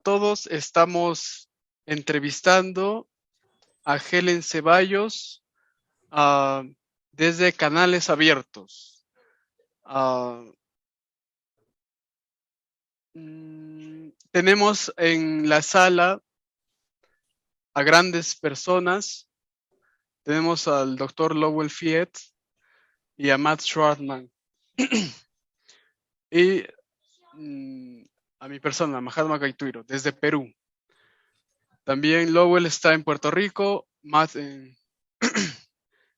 todos, estamos entrevistando a Helen Ceballos ah, desde Canales Abiertos. Ah, Tenemos en la sala a grandes personas. Tenemos al doctor Lowell Fiet y a Matt Schwartzman. Y a mi persona, Mahatma Gaituiro, desde Perú. También Lowell está en Puerto Rico, Matt en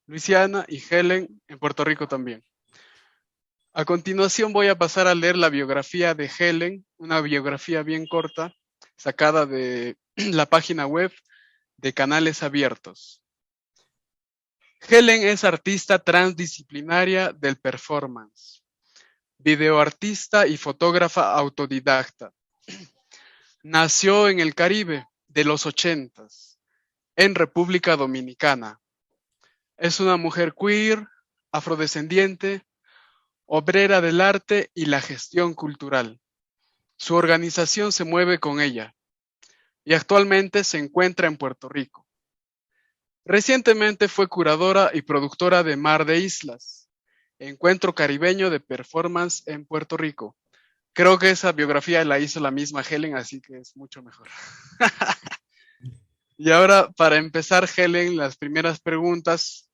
Luisiana y Helen en Puerto Rico también. A continuación voy a pasar a leer la biografía de Helen, una biografía bien corta, sacada de la página web de Canales Abiertos. Helen es artista transdisciplinaria del performance, videoartista y fotógrafa autodidacta. Nació en el Caribe de los 80s, en República Dominicana. Es una mujer queer, afrodescendiente, obrera del arte y la gestión cultural. Su organización se mueve con ella y actualmente se encuentra en Puerto Rico. Recientemente fue curadora y productora de Mar de Islas, encuentro caribeño de performance en Puerto Rico. Creo que esa biografía la hizo la misma Helen, así que es mucho mejor. Y ahora, para empezar, Helen, las primeras preguntas.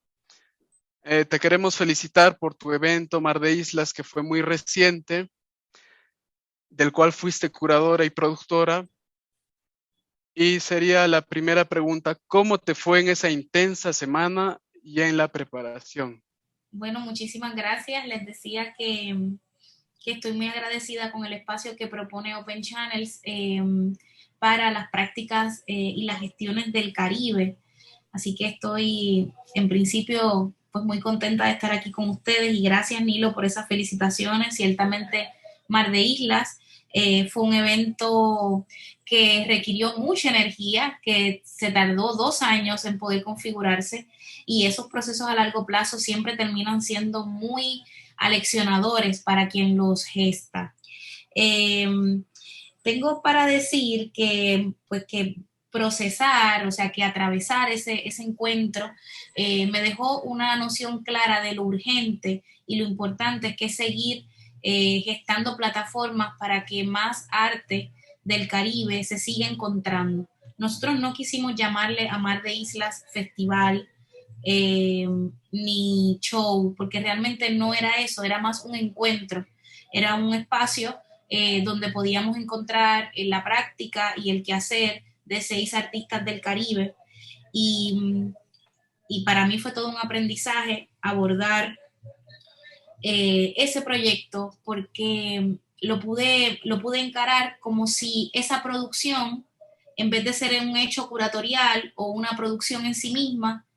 Te queremos felicitar por tu evento Mar de Islas, que fue muy reciente, del cual fuiste curadora y productora. Y sería la primera pregunta, ¿cómo te fue en esa intensa semana y en la preparación? Bueno, muchísimas gracias. Les decía que estoy muy agradecida con el espacio que propone Open Channels para las prácticas y las gestiones del Caribe. Así que estoy, en principio, pues muy contenta de estar aquí con ustedes y gracias, Nilo, por esas felicitaciones. Ciertamente, Mar de Islas fue un evento que requirió mucha energía, que se tardó 2 años en poder configurarse y esos procesos a largo plazo siempre terminan siendo muy aleccionadores para quien los gesta. Eh, Tengo para decir que, pues, que procesar, o sea, que atravesar ese encuentro me dejó una noción clara de lo urgente y lo importante que es seguir gestando plataformas para que más arte del Caribe se siga encontrando. Nosotros no quisimos llamarle a Mar de Islas festival eh, ni show, porque realmente no era eso, era más un encuentro, era un espacio donde podíamos encontrar la práctica y el quehacer de 6 artistas del Caribe. Y, y para mí fue todo un aprendizaje abordar ese proyecto porque lo pude encarar como si esa producción, en vez de ser un hecho curatorial o una producción en sí misma,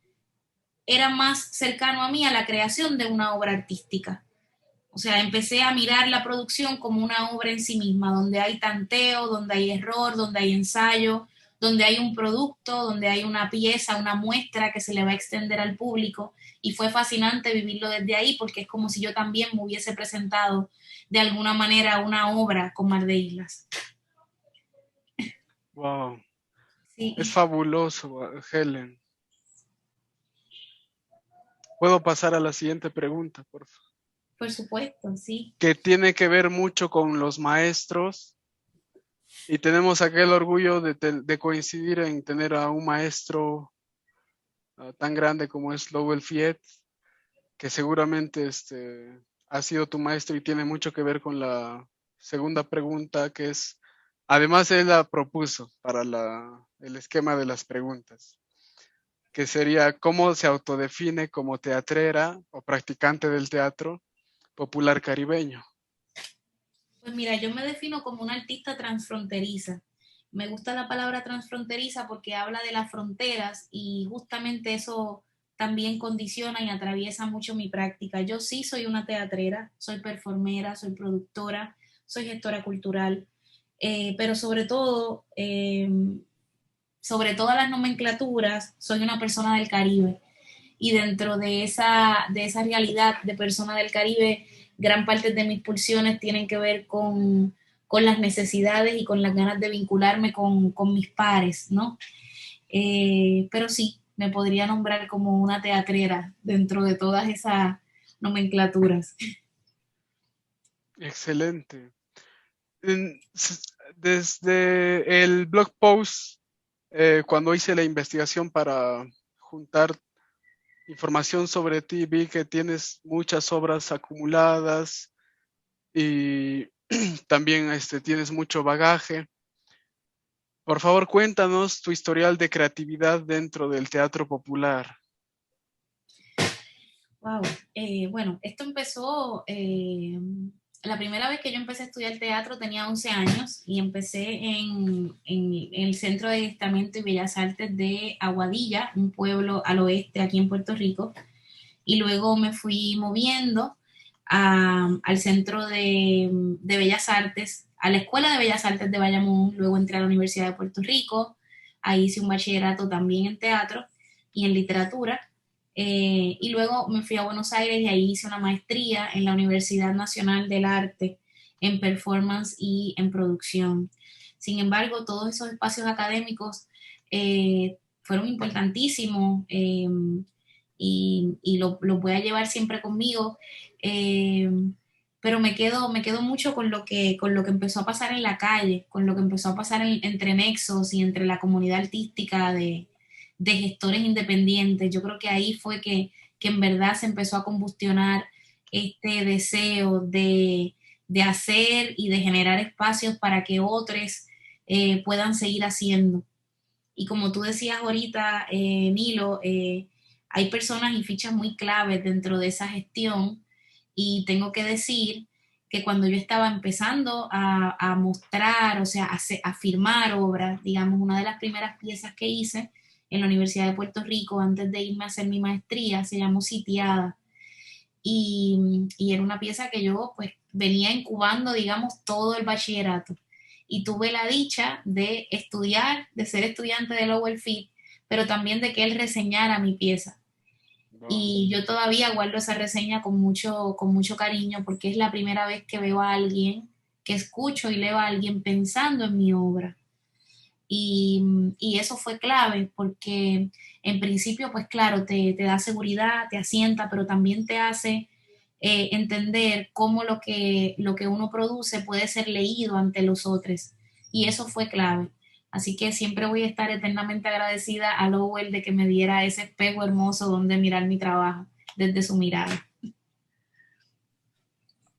era más cercano a mí a la creación de una obra artística. O sea, empecé a mirar la producción como una obra en sí misma, donde hay tanteo, donde hay error, donde hay ensayo, donde hay un producto, donde hay una pieza, una muestra que se le va a extender al público. Y fue fascinante vivirlo desde ahí porque es como si yo también me hubiese presentado de alguna manera una obra con Mar de Islas. Wow, es Sí, fabuloso, Helen. ¿Puedo pasar a la siguiente pregunta, por favor? por supuesto, sí. Que tiene que ver mucho con los maestros y tenemos aquel orgullo de coincidir en tener a un maestro tan grande como es Lowell Fiet, que seguramente ha sido tu maestro y tiene mucho que ver con la segunda pregunta, que es, además él la propuso para el esquema de las preguntas, que sería cómo se autodefine como teatrera o practicante del teatro popular caribeño. Pues mira, yo me defino como una artista transfronteriza. Me gusta la palabra transfronteriza porque habla de las fronteras y justamente eso también condiciona y atraviesa mucho mi práctica. Yo sí soy una teatrera, soy performera, soy productora, soy gestora cultural, pero sobre todas las nomenclaturas, soy una persona del Caribe y dentro de esa realidad de persona del Caribe, gran parte de mis pulsiones tienen que ver con las necesidades y con las ganas de vincularme con mis pares, ¿no? Pero sí, me podría nombrar como una teatrera dentro de todas esas nomenclaturas. Excelente. Desde el blog post, cuando hice la investigación para juntar información sobre ti, vi que tienes muchas obras acumuladas y también tienes mucho bagaje. Por favor, cuéntanos tu historial de creatividad dentro del teatro popular. Wow. Bueno, esto empezó, la primera vez que yo empecé a estudiar teatro tenía 11 años y empecé en el Centro de Adiestramiento y Bellas Artes de Aguadilla, un pueblo al oeste aquí en Puerto Rico, y luego me fui moviendo al Centro de Bellas Artes, a la Escuela de Bellas Artes de Bayamón, luego entré a la Universidad de Puerto Rico, ahí hice un bachillerato también en teatro y en literatura, y luego me fui a Buenos Aires y ahí hice una maestría en la Universidad Nacional del Arte en performance y en producción. Sin embargo, todos esos espacios académicos fueron importantísimos y lo voy a llevar siempre conmigo, eh, pero me quedo mucho con lo que empezó a pasar en la calle, con lo que empezó a pasar entre nexos y entre la comunidad artística de gestores independientes. Yo creo que ahí fue que en verdad se empezó a combustionar este deseo de hacer y de generar espacios para que otros puedan seguir haciendo. Y como tú decías ahorita, Nilo, hay personas y fichas muy claves dentro de esa gestión y tengo que decir que cuando yo estaba empezando a mostrar, o sea, a firmar obras, digamos, una de las primeras piezas que hice en la Universidad de Puerto Rico antes de irme a hacer mi maestría se llamó Sitiada y era una pieza que yo pues venía incubando, digamos, todo el bachillerato. Y tuve la dicha de estudiar, de ser estudiante de Lowell Fit, pero también de que él reseñara mi pieza. Wow. Y yo todavía guardo esa reseña con mucho cariño porque es la primera vez que veo a alguien, que escucho y leo a alguien pensando en mi obra. Y eso fue clave porque en principio, pues claro, te da seguridad, te asienta, pero también te hace entender cómo lo que uno produce puede ser leído ante los otros. Y eso fue clave. Así que siempre voy a estar eternamente agradecida a Lowell de que me diera ese espejo hermoso donde mirar mi trabajo desde su mirada.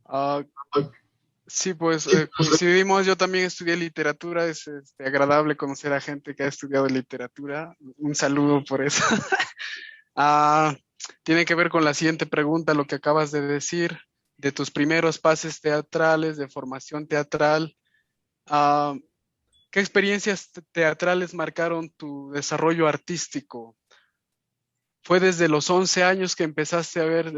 Ah, sí, pues coincidimos. Yo también estudié literatura. Es agradable conocer a gente que ha estudiado literatura. Un saludo por eso. Ah, tiene que ver con la siguiente pregunta, lo que acabas de decir, de tus primeros pases teatrales, de formación teatral. Ah, ¿Qué experiencias teatrales marcaron tu desarrollo artístico? ¿Fue desde los 11 años que empezaste a ver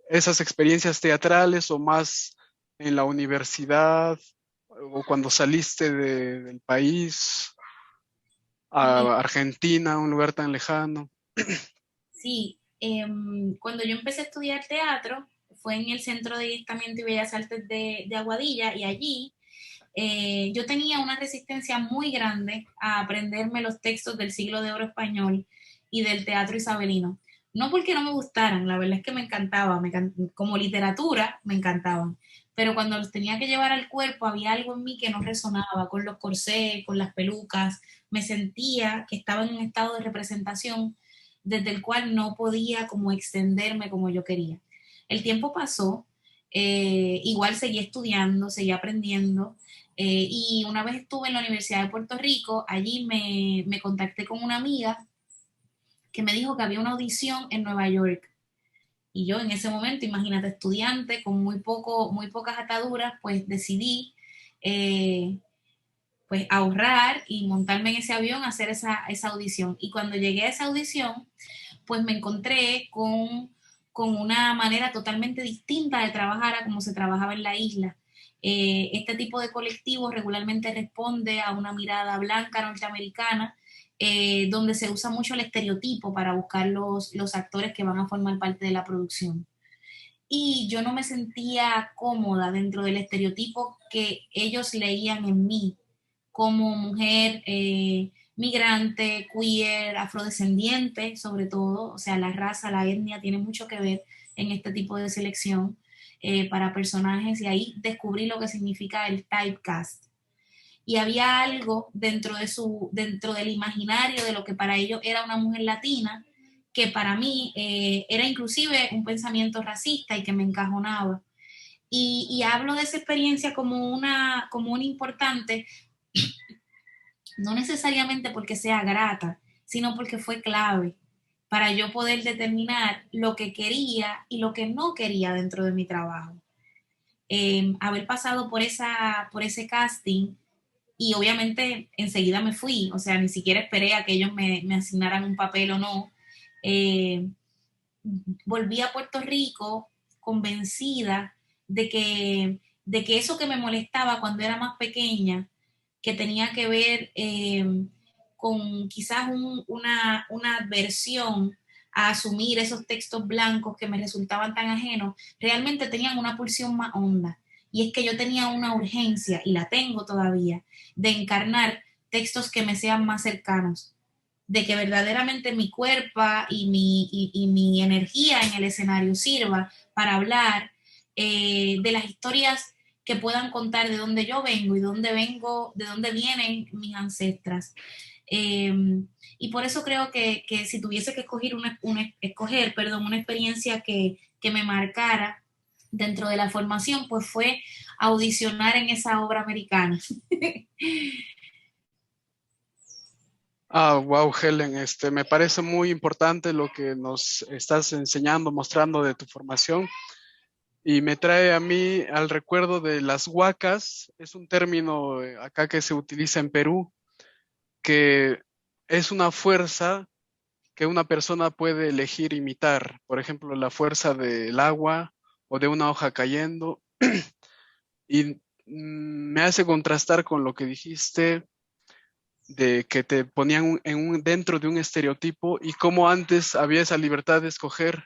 esas experiencias teatrales o más en la universidad o cuando saliste del país Sí, a Argentina, un lugar tan lejano? sí. Cuando yo empecé a estudiar teatro fue en el Centro de Adiestramiento y Bellas Artes de Aguadilla y allí yo tenía una resistencia muy grande a aprenderme los textos del siglo de oro español y del teatro isabelino. No porque no me gustaran, la verdad es que me encantaba, como literatura me encantaban, pero cuando los tenía que llevar al cuerpo había algo en mí que no resonaba con los corsés, con las pelucas, me sentía que estaba en un estado de representación desde el cual no podía como extenderme como yo quería. El tiempo pasó, igual seguí estudiando, seguí aprendiendo, y una vez estuve en la Universidad de Puerto Rico, allí me contacté con una amiga que me dijo que había una audición en Nueva York. Y yo en ese momento, imagínate, estudiante con muy pocas ataduras, pues decidí pues ahorrar y montarme en ese avión a hacer esa audición. Y cuando llegué a esa audición, pues me encontré con una manera totalmente distinta de trabajar a como se trabajaba en la isla. Este tipo de colectivo regularmente responde a una mirada blanca norteamericana, donde se usa mucho el estereotipo para buscar los actores que van a formar parte de la producción. y yo no me sentía cómoda dentro del estereotipo que ellos leían en mí como mujer migrante, queer, afrodescendiente, sobre todo. O sea, la raza, la etnia tiene mucho que ver en este tipo de selección para personajes, y ahí descubrí lo que significa el typecast. Y había algo dentro del imaginario de lo que para ellos era una mujer latina, que para mí era inclusive un pensamiento racista y que me encajonaba. Y hablo de esa experiencia como una importante, no necesariamente porque sea grata, sino porque fue clave para yo poder determinar lo que quería y lo que no quería dentro de mi trabajo. Haber pasado por ese casting, y obviamente enseguida me fui, o sea, ni siquiera esperé a que ellos me asignaran un papel o no. Eh, Volví a Puerto Rico convencida de que eso que me molestaba cuando era más pequeña, que tenía que ver con quizás una adversión a asumir esos textos blancos que me resultaban tan ajenos, realmente tenían una pulsión más honda. Y es que yo tenía una urgencia, y la tengo todavía, de encarnar textos que me sean más cercanos, de que verdaderamente mi cuerpo y mi energía en el escenario sirva para hablar de las historias que puedan contar de dónde yo vengo y dónde vengo, de dónde vienen mis ancestras. Eh, y por eso creo que si tuviese que escoger una experiencia que me marcara dentro de la formación, pues fue audicionar en esa obra americana. Ah, wow, Helen, me parece muy importante lo que nos estás enseñando, mostrando de tu formación, y me trae a mí al recuerdo de las huacas. Es un término acá que se utiliza en Perú, que es una fuerza que una persona puede elegir imitar, por ejemplo, la fuerza del agua o de una hoja cayendo, y me hace contrastar con lo que dijiste de que te ponían dentro de un estereotipo, y cómo antes había esa libertad de escoger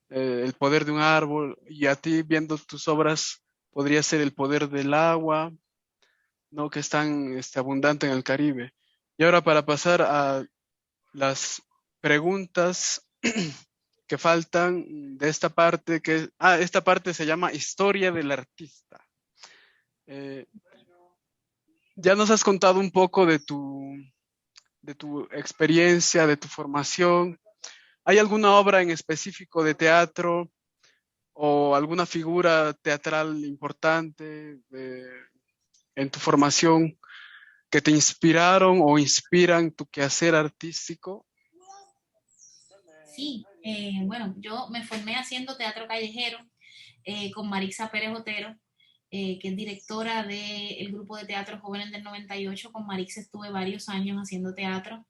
el poder de un árbol, y a ti viendo tus obras podría ser el poder del agua, ¿no? Que es tan abundante en el Caribe. Y ahora, para pasar a las preguntas que faltan de esta parte, esta parte se llama Historia del Artista. Eh, ya nos has contado un poco de tu experiencia, de tu formación. ¿Hay alguna obra en específico de teatro o alguna figura teatral importante en tu formación que te inspiraron o inspiran tu quehacer artístico? Sí, bueno, yo me formé haciendo teatro callejero con Marixa Pérez Otero, que es directora del grupo de teatro Jóvenes del 98. Con Marixa estuve varios años haciendo teatro,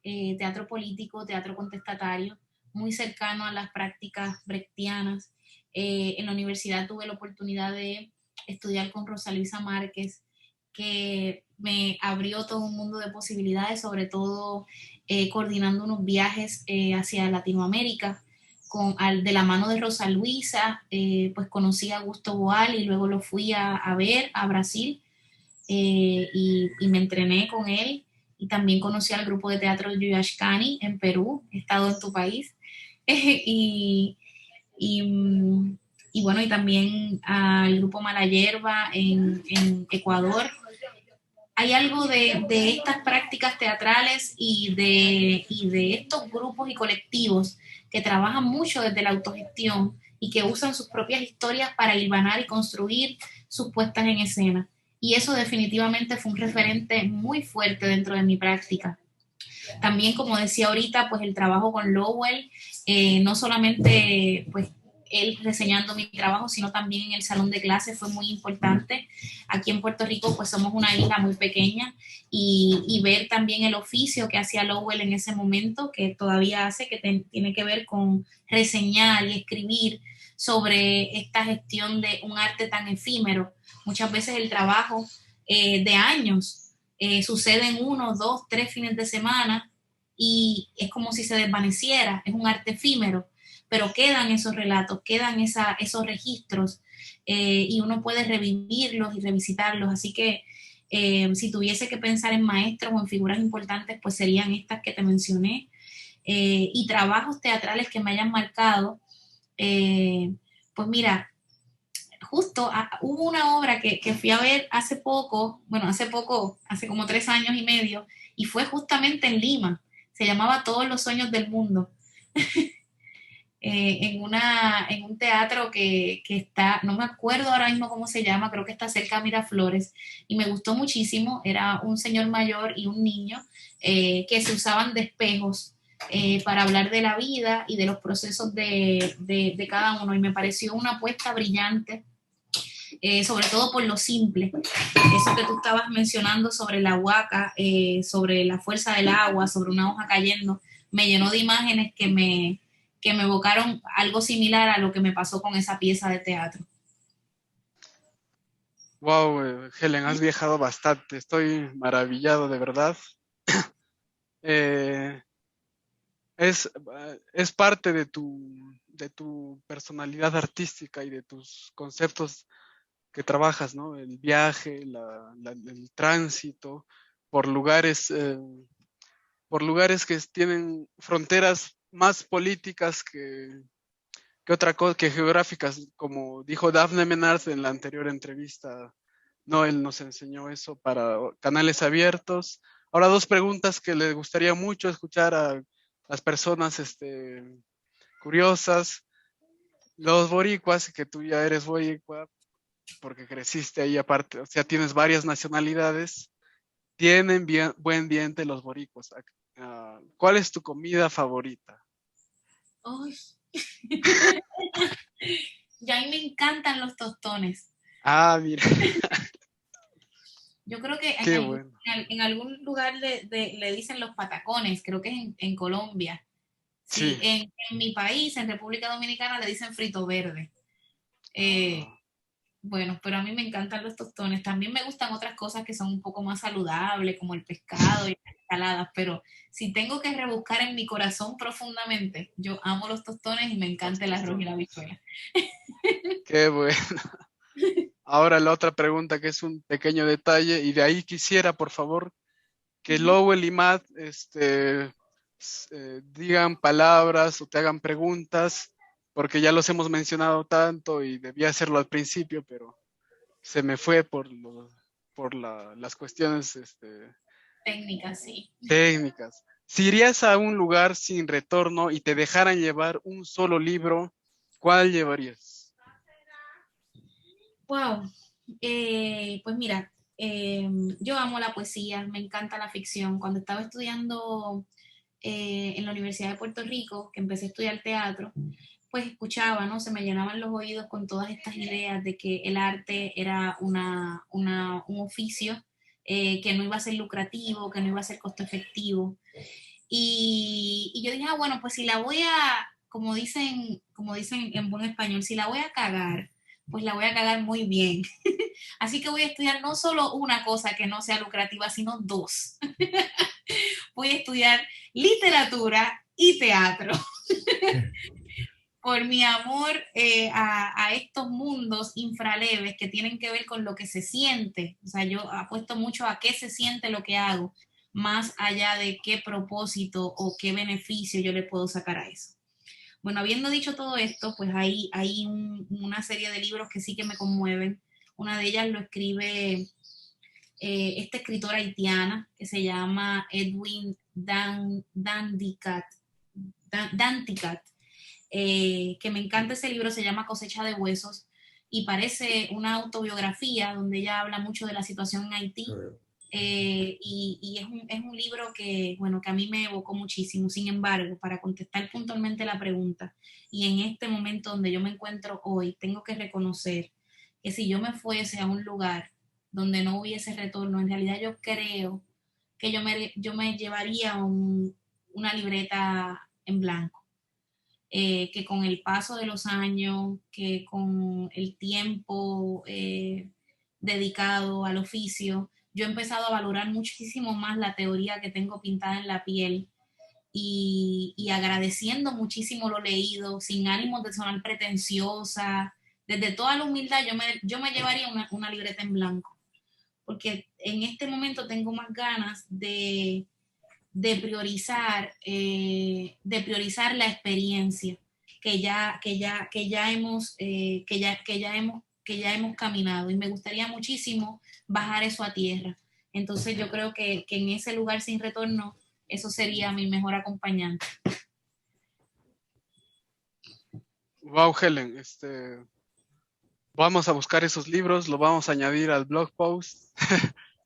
teatro político, teatro contestatario, muy cercano a las prácticas brechtianas. En la universidad tuve la oportunidad de estudiar con Rosa Luisa Márquez, que me abrió todo un mundo de posibilidades, sobre todo coordinando unos viajes hacia Latinoamérica. De la mano de Rosa Luisa, pues conocí a Augusto Boal y luego lo fui a ver a Brasil, y me entrené con él. Y también conocí al grupo de teatro Yuyashkani en Perú, he estado en tu país. y, y, y, bueno, y también al grupo Malayerba en Ecuador. Hay algo de estas prácticas teatrales y de estos grupos y colectivos que trabajan mucho desde la autogestión y que usan sus propias historias para hilvanar y construir sus puestas en escena. Y eso definitivamente fue un referente muy fuerte dentro de mi práctica. También, como decía ahorita, pues el trabajo con Lowell, no solamente pues él reseñando mi trabajo, sino también en el salón de clases fue muy importante. Aquí en Puerto Rico pues somos una isla muy pequeña, y ver también el oficio que hacía Lowell en ese momento, que todavía hace, que tiene que ver con reseñar y escribir sobre esta gestión de un arte tan efímero. Muchas veces el trabajo de años sucede en 1, 2, 3 fines de semana, y es como si se desvaneciera, es un arte efímero, pero quedan esos relatos, quedan esos registros, y uno puede revivirlos y revisitarlos. Así que si tuviese que pensar en maestros o en figuras importantes, pues serían estas que te mencioné. Y trabajos teatrales que me hayan marcado, pues mira, justo hubo una obra que fui a ver hace poco, bueno, hace como 3 años y medio, y fue justamente en Lima. Se llamaba Todos los sueños del mundo. En un teatro que está, no me acuerdo ahora mismo cómo se llama, creo que está cerca de Miraflores, y me gustó muchísimo. Era un señor mayor y un niño que se usaban de espejos para hablar de la vida y de los procesos de cada uno, y me pareció una apuesta brillante, sobre todo por lo simple. Eso que tú estabas mencionando sobre la huaca, sobre la fuerza del agua, sobre una hoja cayendo, me llenó de imágenes que me evocaron algo similar a lo que me pasó con esa pieza de teatro. Wow, Helen, has viajado bastante. Estoy maravillado, de verdad. Eh, es parte de tu personalidad artística y de tus conceptos que trabajas, ¿no? El viaje, el tránsito por por lugares que tienen fronteras más políticas que otra cosa, que geográficas, como dijo Daphne Menard en la anterior entrevista. No, él nos enseñó eso para canales abiertos. Ahora, dos preguntas que le gustaría mucho escuchar a las personas curiosas. Los boricuas, que tú ya eres boricua, porque creciste ahí aparte, o sea, tienes varias nacionalidades, tienen buen diente los boricuas. ¿Cuál es tu comida favorita? Ay. Ya a mí me encantan los tostones. Ah, mira, Yo creo que qué bueno. en algún lugar le dicen los patacones, creo que es en Colombia. Sí, Sí. en mi país, en República Dominicana, le dicen frito verde. Eh, Ah, bueno, pero a mí me encantan los tostones. También me gustan otras cosas que son un poco más saludables, como el pescado y las ensaladas, pero si tengo que rebuscar en mi corazón profundamente, yo amo los tostones y me los encanta el arroz y la tostones. habichuela. Qué bueno. Ahora la otra pregunta, que es un pequeño detalle, y de ahí quisiera, por favor, que Ujú. Lowell y Matt digan palabras o te hagan preguntas, porque ya los hemos mencionado tanto y debía hacerlo al principio, pero se me fue por las cuestiones Técnica, sí. técnicas. Si irías a un lugar sin retorno y te dejaran llevar un solo libro, ¿cuál llevarías? Wow. Pues mira, yo amo la poesía, me encanta la ficción. Cuando estaba estudiando en la Universidad de Puerto Rico, que empecé a estudiar teatro, pues escuchaba, ¿no? Se me llenaban los oídos con todas estas ideas de que el arte era un oficio que no iba a ser lucrativo, que no iba a ser costo efectivo. Y yo dije, ah, bueno, pues si la voy a, como dicen en buen español, si la voy a cagar, pues la voy a cagar muy bien. Así que voy a estudiar no solo una cosa que no sea lucrativa, sino dos. Voy a estudiar literatura y teatro. Por mi amor a estos mundos infraleves que tienen que ver con lo que se siente. O sea, yo apuesto mucho a qué se siente lo que hago, más allá de qué propósito o qué beneficio yo le puedo sacar a eso. Bueno, habiendo dicho todo esto, pues hay una serie de libros que sí que me conmueven. Una de ellas lo escribe esta escritora haitiana que se llama Edwin Danticat, que me encanta ese libro, se llama Cosecha de Huesos y parece una autobiografía donde ella habla mucho de la situación en Haití. Y es un libro que, bueno, que a mí me evocó muchísimo. Sin embargo, para contestar puntualmente la pregunta, y en este momento donde yo me encuentro hoy, tengo que reconocer que si yo me fuese a un lugar donde no hubiese retorno, en realidad yo creo que yo me llevaría una libreta en blanco, que con el paso de los años, que con el tiempo dedicado al oficio, yo he empezado a valorar muchísimo más la teoría que tengo pintada en la piel y agradeciendo muchísimo lo leído, sin ánimo de sonar pretenciosa. Desde toda la humildad yo me llevaría una libreta en blanco, porque en este momento tengo más ganas de priorizar la experiencia que ya hemos caminado, y me gustaría muchísimo bajar eso a tierra. Entonces yo creo que en ese lugar sin retorno, eso sería mi mejor acompañante. Wow, Helen, vamos a buscar esos libros, lo vamos a añadir al blog post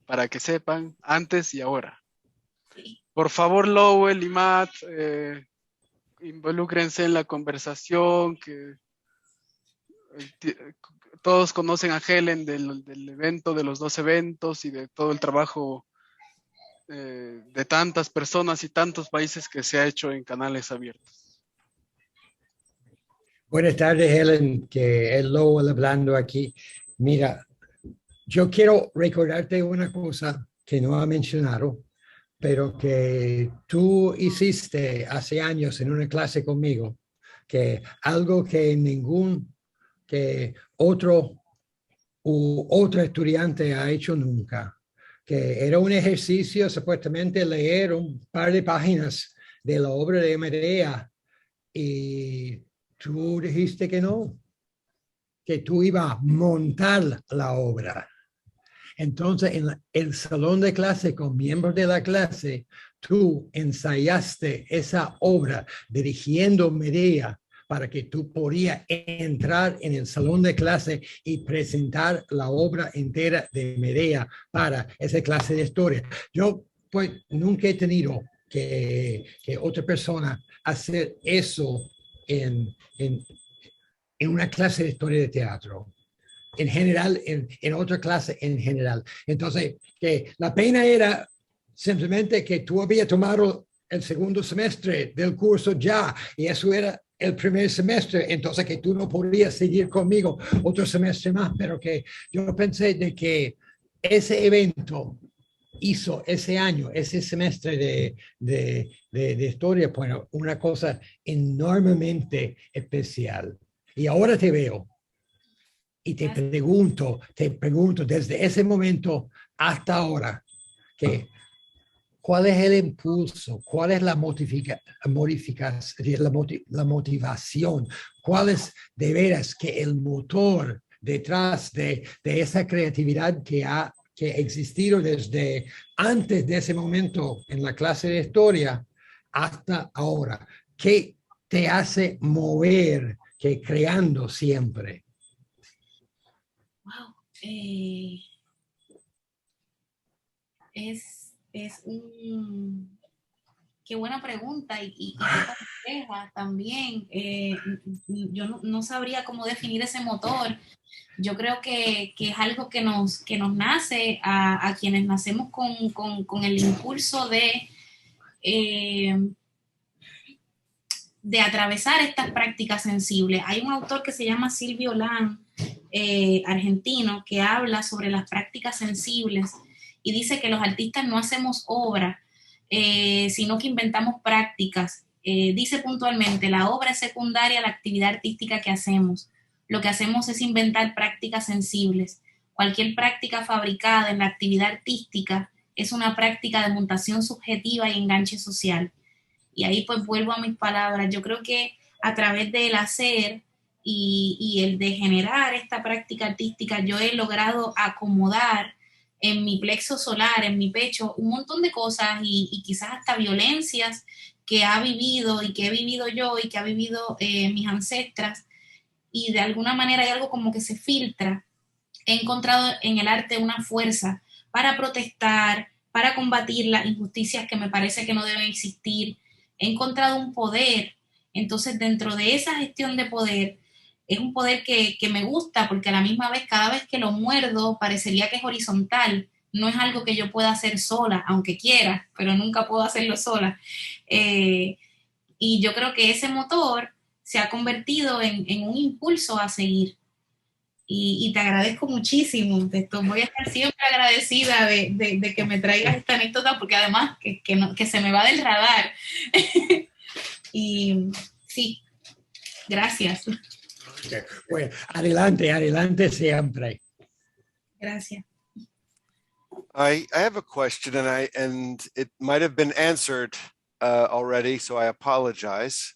para que sepan antes y ahora. Sí. Por favor, Lowell y Matt, involúcrense en la conversación, que todos conocen a Helen del evento, de los 2 eventos y de todo el trabajo de tantas personas y tantos países que se ha hecho en canales abiertos. Buenas tardes, Helen, que es Lowell hablando aquí. Mira, yo quiero recordarte una cosa que no ha mencionado, pero que tú hiciste hace años en una clase conmigo, que algo que otro u otro estudiante ha hecho nunca, que era un ejercicio supuestamente leer un par de páginas de la obra de Medea, y tú dijiste que no, que tú ibas a montar la obra. Entonces, en el salón de clase, con miembros de la clase, tú ensayaste esa obra dirigiendo Medea para que tú podías entrar en el salón de clase y presentar la obra entera de Medea para esa clase de historia. Yo, pues, nunca he tenido que otra persona hacer eso en una clase de historia de teatro. En general, en otra clase en general. Entonces, que la pena era simplemente que tú habías tomado el segundo semestre del curso ya, y eso era el primer semestre, entonces que tú no podías seguir conmigo otro semestre más, pero que yo pensé de que ese evento hizo ese año, ese semestre de historia, bueno, una cosa enormemente especial. Y ahora te veo. Y te pregunto desde ese momento hasta ahora, que ¿cuál es el impulso? ¿Cuál es la motivación? ¿Cuál es de veras que el motor detrás de esa creatividad que ha existido desde antes de ese momento en la clase de historia hasta ahora? ¿Qué te hace mover que creando siempre? Wow. Es un... Qué buena pregunta y qué compleja también. Yo no sabría cómo definir ese motor. Yo creo que es algo que nos nace a quienes nacemos con el impulso eh, de atravesar estas prácticas sensibles. Hay un autor que se llama Silvio Lan, argentino, que habla sobre las prácticas sensibles y dice que los artistas no hacemos obra, sino que inventamos prácticas. Dice puntualmente, la obra es secundaria a la actividad artística que hacemos. Lo que hacemos es inventar prácticas sensibles. Cualquier práctica fabricada en la actividad artística es una práctica de montación subjetiva y enganche social. Y ahí pues vuelvo a mis palabras. Yo creo que a través del hacer y el de generar esta práctica artística, yo he logrado acomodar en mi plexo solar, en mi pecho, un montón de cosas y quizás hasta violencias que ha vivido y que he vivido yo y que ha vivido mis ancestras. Y de alguna manera hay algo como que se filtra. He encontrado en el arte una fuerza para protestar, para combatir las injusticias que me parece que no deben existir. He encontrado un poder. Entonces, dentro de esa gestión de poder, es un poder que me gusta porque a la misma vez, cada vez que lo muerdo, parecería que es horizontal. No es algo que yo pueda hacer sola, aunque quiera, pero nunca puedo hacerlo sola. Y yo creo que ese motor se ha convertido en un impulso a seguir. y te agradezco muchísimo. Voy a estar siempre agradecida de que me traigas esta anécdota, porque además que se me va del radar. Y sí, gracias. Pues adelante, adelante siempre. Gracias. I have a question, and it might have been answered already, so I apologize.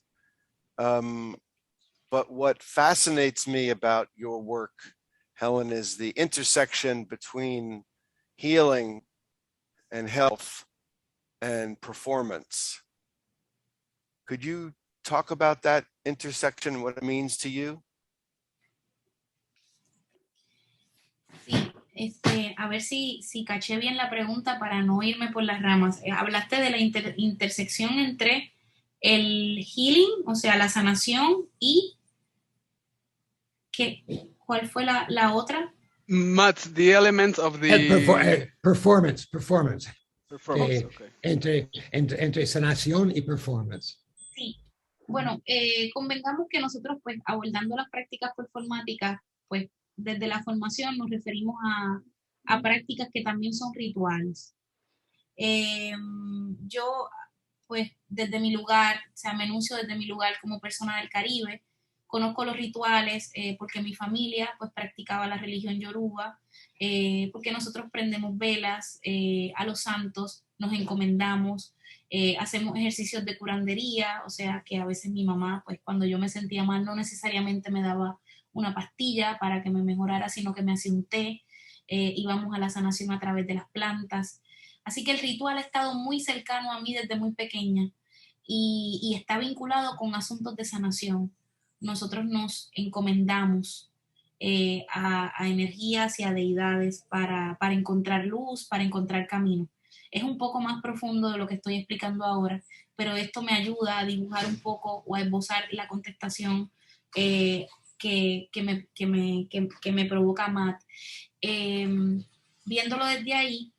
But what fascinates me about your work, Helen, is the intersection between healing and health and performance. Could you talk about that intersection, what it means to you? Sí, a ver si caché bien la pregunta para no irme por las ramas. Hablaste de la intersección entre el healing, o sea, la sanación, y ¿cuál fue la otra? Matt, the element of the Performance. performance, okay. Entre sanación y performance. Sí. Bueno, convengamos que nosotros, pues, abordando las prácticas performáticas, pues, desde la formación nos referimos a prácticas que también son rituales. Yo, pues, desde mi lugar, o sea, me enuncio desde mi lugar como persona del Caribe, conozco los rituales porque mi familia, pues, practicaba la religión yoruba, porque nosotros prendemos velas a los santos, nos encomendamos, hacemos ejercicios de curandería, o sea, que a veces mi mamá, pues, cuando yo me sentía mal, no necesariamente me daba una pastilla para que me mejorara, sino que me hacía un té, íbamos a la sanación a través de las plantas. Así que el ritual ha estado muy cercano a mí desde muy pequeña y está vinculado con asuntos de sanación. Nosotros nos encomendamos a energías y a deidades para encontrar luz, para encontrar camino. Es un poco más profundo de lo que estoy explicando ahora, pero esto me ayuda a dibujar un poco o a esbozar la contestación que me provoca Matt. Viéndolo desde ahí,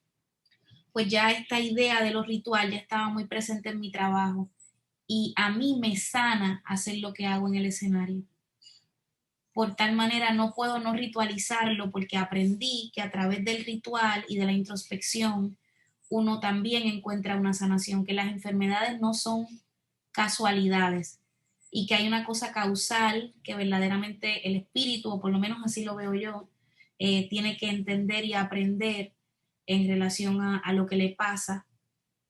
pues ya esta idea de los rituales ya estaba muy presente en mi trabajo y a mí me sana hacer lo que hago en el escenario. Por tal manera no puedo no ritualizarlo porque aprendí que a través del ritual y de la introspección uno también encuentra una sanación, que las enfermedades no son casualidades y que hay una cosa causal que verdaderamente el espíritu, o por lo menos así lo veo yo, tiene que entender y aprender en relación a lo que le pasa,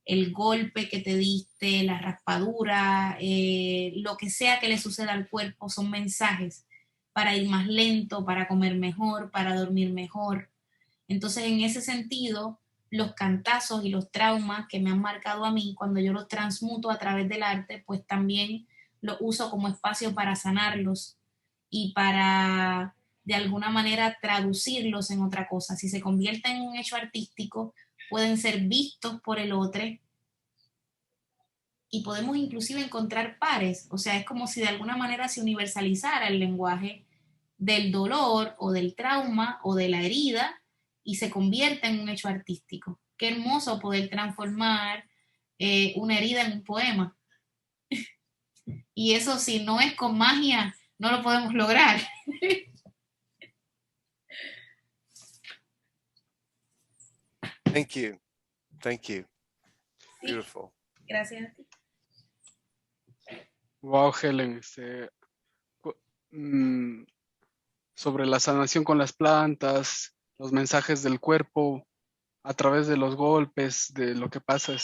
el golpe que te diste, la raspadura, lo que sea que le suceda al cuerpo, son mensajes para ir más lento, para comer mejor, para dormir mejor. Entonces, en ese sentido, los cantazos y los traumas que me han marcado a mí, cuando yo los transmuto a través del arte, pues también los uso como espacio para sanarlos y para, de alguna manera, traducirlos en otra cosa. Si se convierten en un hecho artístico, pueden ser vistos por el otro y podemos inclusive encontrar pares. O sea, es como si de alguna manera se universalizara el lenguaje del dolor o del trauma o de la herida y se convierte en un hecho artístico. Qué hermoso poder transformar una herida en un poema. Y eso, si no es con magia, no lo podemos lograr. Thank you. Thank you. Beautiful. Gracias a ti. Wow, Helen, sobre la sanación con las plantas, los mensajes del cuerpo a través de los golpes, de lo que pasa,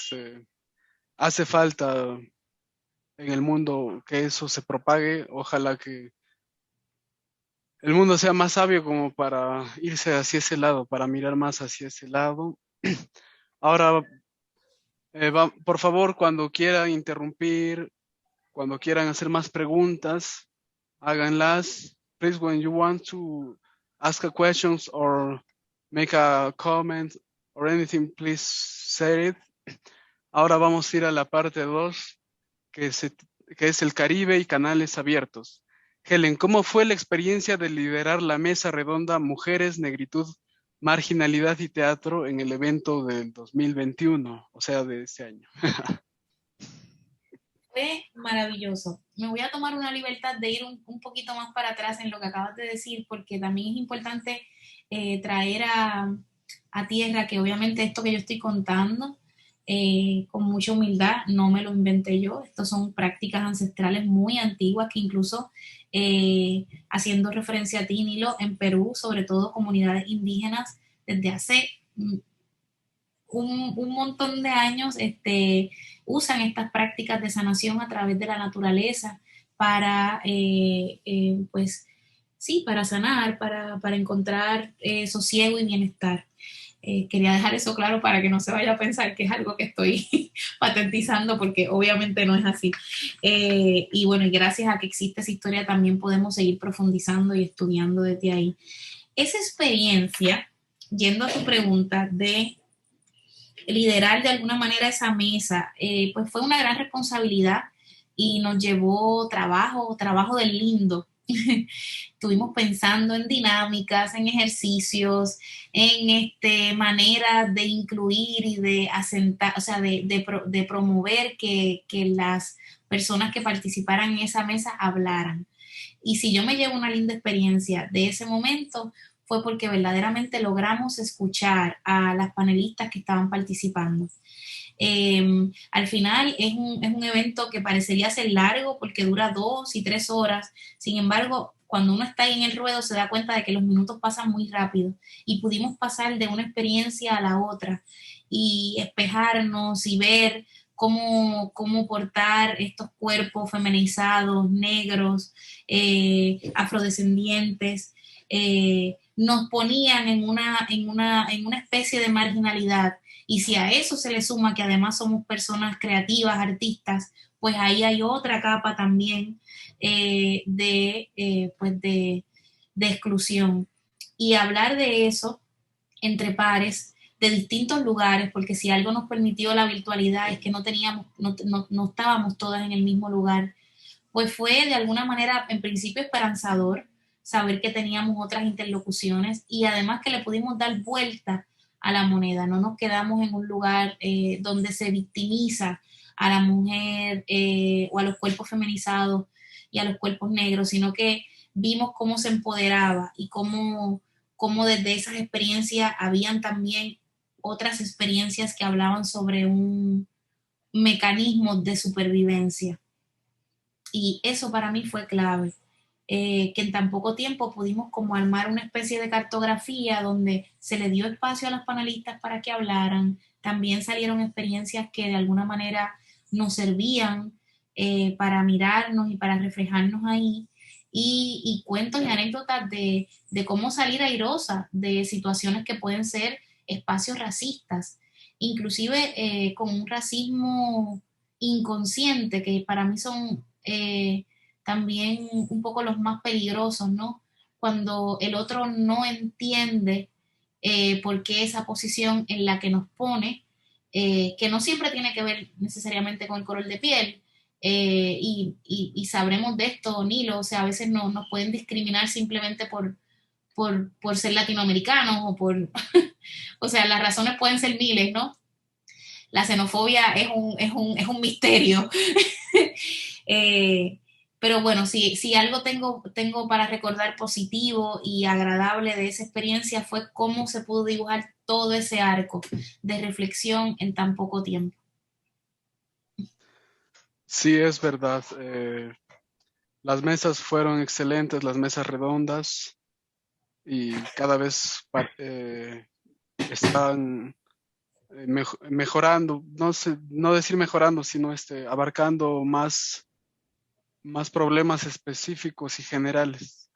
hace falta en el mundo que eso se propague. Ojalá que el mundo sea más sabio como para irse hacia ese lado, para mirar más hacia ese lado. Ahora, por favor, cuando quieran interrumpir, cuando quieran hacer más preguntas, háganlas. Please, when you want to ask a questions or make a comment or anything, please say it. Ahora vamos a ir a la parte 2, que es el Caribe y canales abiertos. Helen, ¿cómo fue la experiencia de liderar la mesa redonda Mujeres, Negritud, Marginalidad y Teatro en el evento del 2021, o sea, de este año? Fue maravilloso. Me voy a tomar una libertad de ir un poquito más para atrás en lo que acabas de decir, porque también es importante traer a tierra que obviamente esto que yo estoy contando, con mucha humildad, no me lo inventé yo. Estos son prácticas ancestrales muy antiguas que incluso, haciendo referencia a ti, Nilo, en Perú, sobre todo comunidades indígenas, desde hace un montón de años usan estas prácticas de sanación a través de la naturaleza para, pues, sí, para sanar, para encontrar sosiego y bienestar. Quería dejar eso claro para que no se vaya a pensar que es algo que estoy patentizando, porque obviamente no es así. Y bueno, y gracias a que existe esa historia también podemos seguir profundizando y estudiando desde ahí. Esa experiencia, yendo a tu pregunta de liderar de alguna manera esa mesa, pues fue una gran responsabilidad y nos llevó trabajo del lindo. Estuvimos pensando en dinámicas, en ejercicios, en maneras de incluir y de asentar, o sea, de promover que las personas que participaran en esa mesa hablaran. Y si yo me llevo una linda experiencia de ese momento, fue porque verdaderamente logramos escuchar a las panelistas que estaban participando. Al final es un evento que parecería ser largo porque dura 2 y 3 horas. Sin embargo, cuando uno está ahí en el ruedo se da cuenta de que los minutos pasan muy rápido y pudimos pasar de una experiencia a la otra y espejarnos y ver cómo portar estos cuerpos feminizados, negros, afrodescendientes, nos ponían en una especie de marginalidad. Y si a eso se le suma que además somos personas creativas, artistas, pues ahí hay otra capa también pues de exclusión. Y hablar de eso entre pares de distintos lugares, porque si algo nos permitió la virtualidad es que no estábamos todas en el mismo lugar, pues fue de alguna manera en principio esperanzador saber que teníamos otras interlocuciones y además que le pudimos dar vuelta a la moneda, no nos quedamos en un lugar donde se victimiza a la mujer o a los cuerpos feminizados y a los cuerpos negros, sino que vimos cómo se empoderaba y cómo desde esas experiencias habían también otras experiencias que hablaban sobre un mecanismo de supervivencia. Y eso para mí fue clave, que en tan poco tiempo pudimos como armar una especie de cartografía donde se le dio espacio a las panelistas para que hablaran. También salieron experiencias que de alguna manera nos servían para mirarnos y para reflejarnos ahí. Y cuentos y anécdotas de cómo salir airosa de situaciones que pueden ser espacios racistas, inclusive con un racismo inconsciente, que para mí son también un poco los más peligrosos, ¿no? Cuando el otro no entiende por qué esa posición en la que nos pone, que no siempre tiene que ver necesariamente con el color de piel, y sabremos de esto, Nilo, o sea, a veces nos pueden discriminar simplemente por ser latinoamericanos o por, o sea, las razones pueden ser miles, ¿no? La xenofobia es un misterio. Pero bueno, si algo tengo para recordar positivo y agradable de esa experiencia fue cómo se pudo dibujar todo ese arco de reflexión en tan poco tiempo. Sí, es verdad. Las mesas fueron excelentes, las mesas redondas, y cada vez están mejorando, no decir mejorando, sino abarcando más problemas específicos y generales.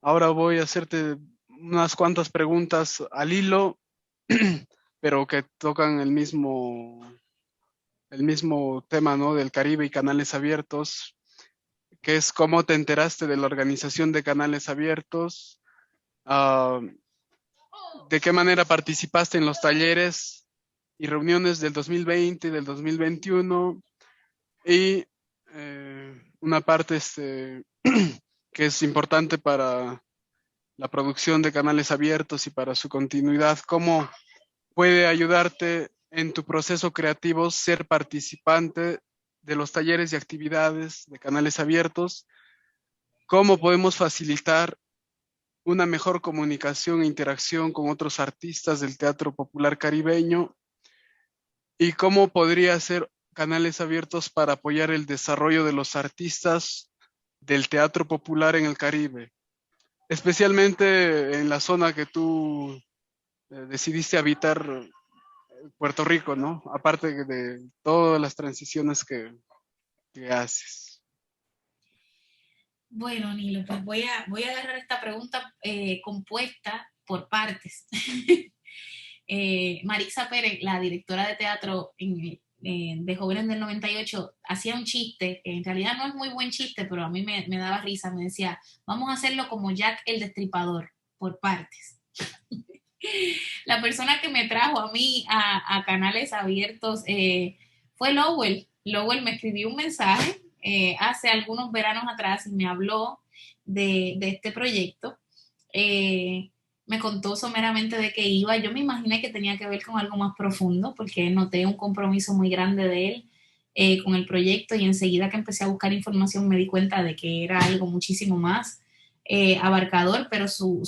Ahora voy a hacerte unas cuantas preguntas al hilo, pero que tocan el mismo tema, ¿no? Del Caribe y canales abiertos, que es cómo te enteraste de la organización de canales abiertos, de qué manera participaste en los talleres y reuniones del 2020 y del 2021, y una parte que es importante para la producción de canales abiertos y para su continuidad, cómo puede ayudarte en tu proceso creativo ser participante de los talleres y actividades de canales abiertos, cómo podemos facilitar una mejor comunicación e interacción con otros artistas del teatro popular caribeño y cómo podría ser canales abiertos para apoyar el desarrollo de los artistas del teatro popular en el Caribe, especialmente en la zona que tú decidiste habitar, Puerto Rico, ¿no? Aparte de todas las transiciones que haces. Bueno, Nilo, pues voy a agarrar esta pregunta compuesta por partes. Marisa Pérez, la directora de teatro de Jóvenes del 98, hacía un chiste, que en realidad no es muy buen chiste, pero a mí me daba risa, me decía, vamos a hacerlo como Jack el Destripador, por partes. La persona que me trajo a mí a canales abiertos fue Lowell. Lowell me escribió un mensaje hace algunos veranos atrás y me habló de este proyecto. Me contó someramente de qué iba. Yo me imaginé que tenía que ver con algo más profundo porque noté un compromiso muy grande de él con el proyecto y enseguida que empecé a buscar información me di cuenta de que era algo muchísimo más abarcador, pero su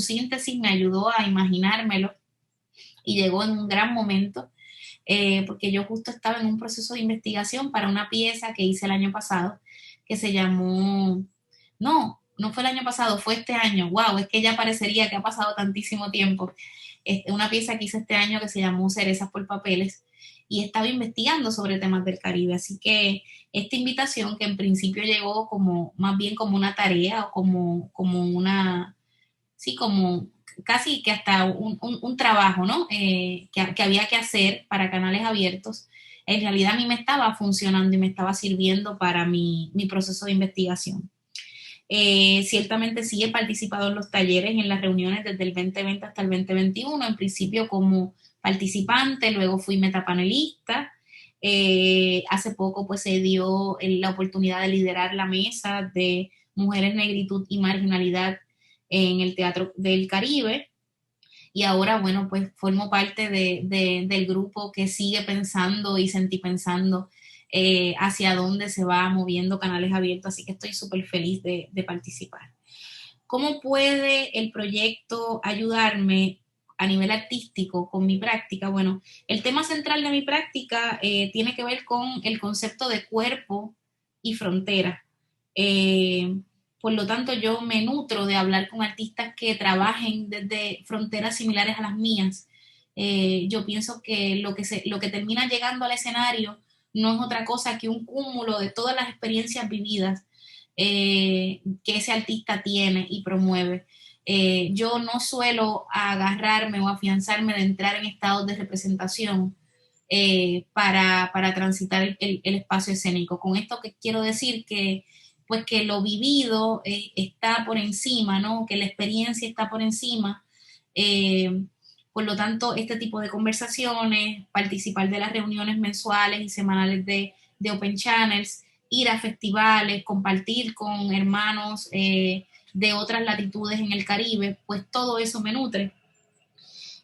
síntesis me ayudó a imaginármelo y llegó en un gran momento porque yo justo estaba en un proceso de investigación para una pieza que hice el año pasado que se llamó, no fue el año pasado, fue este año, wow, es que ya parecería que ha pasado tantísimo tiempo, una pieza que hice este año que se llamó Cerezas por Papeles y estaba investigando sobre temas del Caribe, así que esta invitación que en principio llegó como más bien como una tarea o como una, sí, como casi que hasta un trabajo, ¿no? Que había que hacer para canales abiertos, en realidad a mí me estaba funcionando y me estaba sirviendo para mi proceso de investigación. Ciertamente sí he participado en los talleres y en las reuniones desde el 2020 hasta el 2021, en principio como participante, luego fui metapanelista. Hace poco pues se dio la oportunidad de liderar la mesa de Mujeres, Negritud y Marginalidad en el Teatro del Caribe. Y ahora, bueno, pues formo parte del grupo que sigue pensando y sentí pensando hacia dónde se va moviendo canales abiertos, así que estoy súper feliz de participar. ¿Cómo puede el proyecto ayudarme a nivel artístico con mi práctica? Bueno, el tema central de mi práctica tiene que ver con el concepto de cuerpo y frontera. Por lo tanto, yo me nutro de hablar con artistas que trabajen desde fronteras similares a las mías. Yo pienso que lo que termina llegando al escenario no es otra cosa que un cúmulo de todas las experiencias vividas que ese artista tiene y promueve. Yo no suelo agarrarme o afianzarme de entrar en estados de representación para transitar el espacio escénico. Con esto que quiero decir que pues que lo vivido está por encima, ¿no? Que la experiencia está por encima. Por lo tanto, este tipo de conversaciones, participar de las reuniones mensuales y semanales de Open Channels, ir a festivales, compartir con hermanos de otras latitudes en el Caribe, pues todo eso me nutre.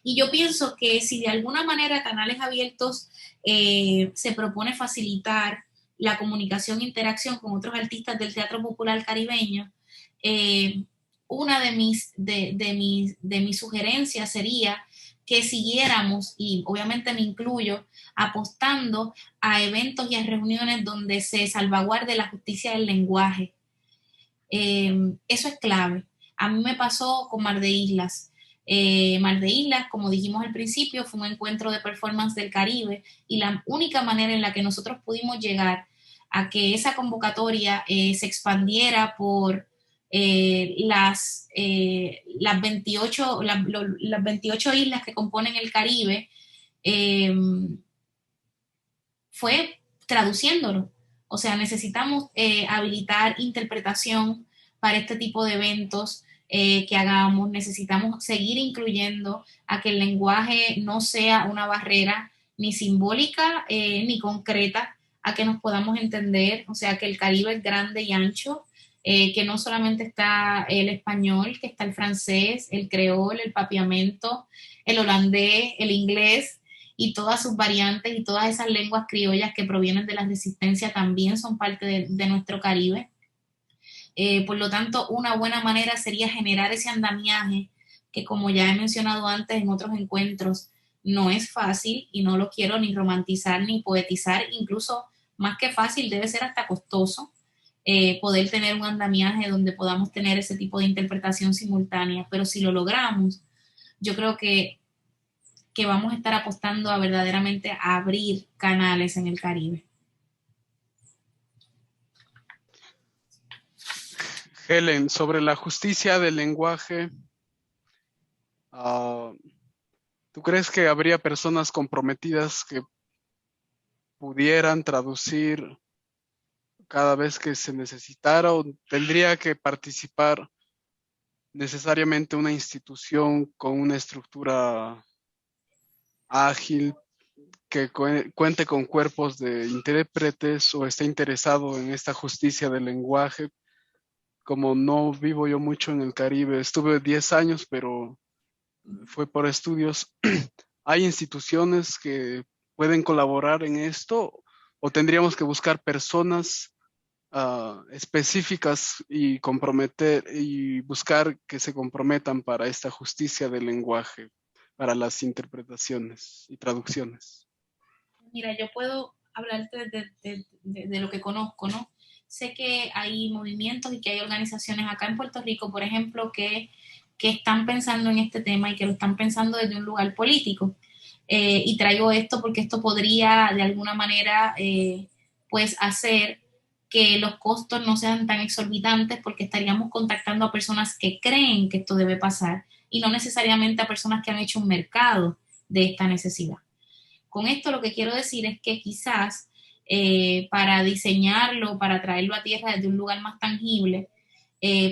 Y yo pienso que si de alguna manera Canales Abiertos se propone facilitar la comunicación e interacción con otros artistas del teatro popular caribeño, una de mis sugerencias sería que siguiéramos, y obviamente me incluyo, apostando a eventos y a reuniones donde se salvaguarde la justicia del lenguaje. Eso es clave. A mí me pasó con Mar de Islas. Mar de Islas, como dijimos al principio, fue un encuentro de performance del Caribe y la única manera en la que nosotros pudimos llegar a que esa convocatoria se expandiera por las 28 islas que componen el Caribe fue traduciéndolo. O sea, necesitamos habilitar interpretación para este tipo de eventos que hagamos. Necesitamos seguir incluyendo a que el lenguaje no sea una barrera ni simbólica ni concreta, a que nos podamos entender. O sea, que el Caribe es grande y ancho, que no solamente está el español, que está el francés, el creol, el papiamento, el holandés, el inglés, y todas sus variantes y todas esas lenguas criollas que provienen de la resistencia también son parte de nuestro Caribe. Por lo tanto, una buena manera sería generar ese andamiaje que, como ya he mencionado antes en otros encuentros, no es fácil y no lo quiero ni romantizar ni poetizar, incluso más que fácil debe ser hasta costoso poder tener un andamiaje donde podamos tener ese tipo de interpretación simultánea, pero si lo logramos, yo creo que vamos a estar apostando a verdaderamente a abrir canales en el Caribe. Helen, sobre la justicia del lenguaje, ¿tú crees que habría personas comprometidas que pudieran traducir cada vez que se necesitara, o tendría que participar necesariamente una institución con una estructura ágil que cuente con cuerpos de intérpretes o esté interesado en esta justicia del lenguaje? Como no vivo yo mucho en el Caribe, estuve 10 años, pero fue por estudios. ¿Hay instituciones que pueden colaborar en esto o tendríamos que buscar personas específicas y buscar que se comprometan para esta justicia del lenguaje, para las interpretaciones y traducciones? Mira, yo puedo hablarte de lo que conozco, ¿no? Sé que hay movimientos y que hay organizaciones acá en Puerto Rico, por ejemplo, que están pensando en este tema y que lo están pensando desde un lugar político. Y traigo esto porque esto podría de alguna manera pues hacer que los costos no sean tan exorbitantes, porque estaríamos contactando a personas que creen que esto debe pasar y no necesariamente a personas que han hecho un mercado de esta necesidad. Con esto lo que quiero decir es que quizás para diseñarlo, para traerlo a tierra desde un lugar más tangible,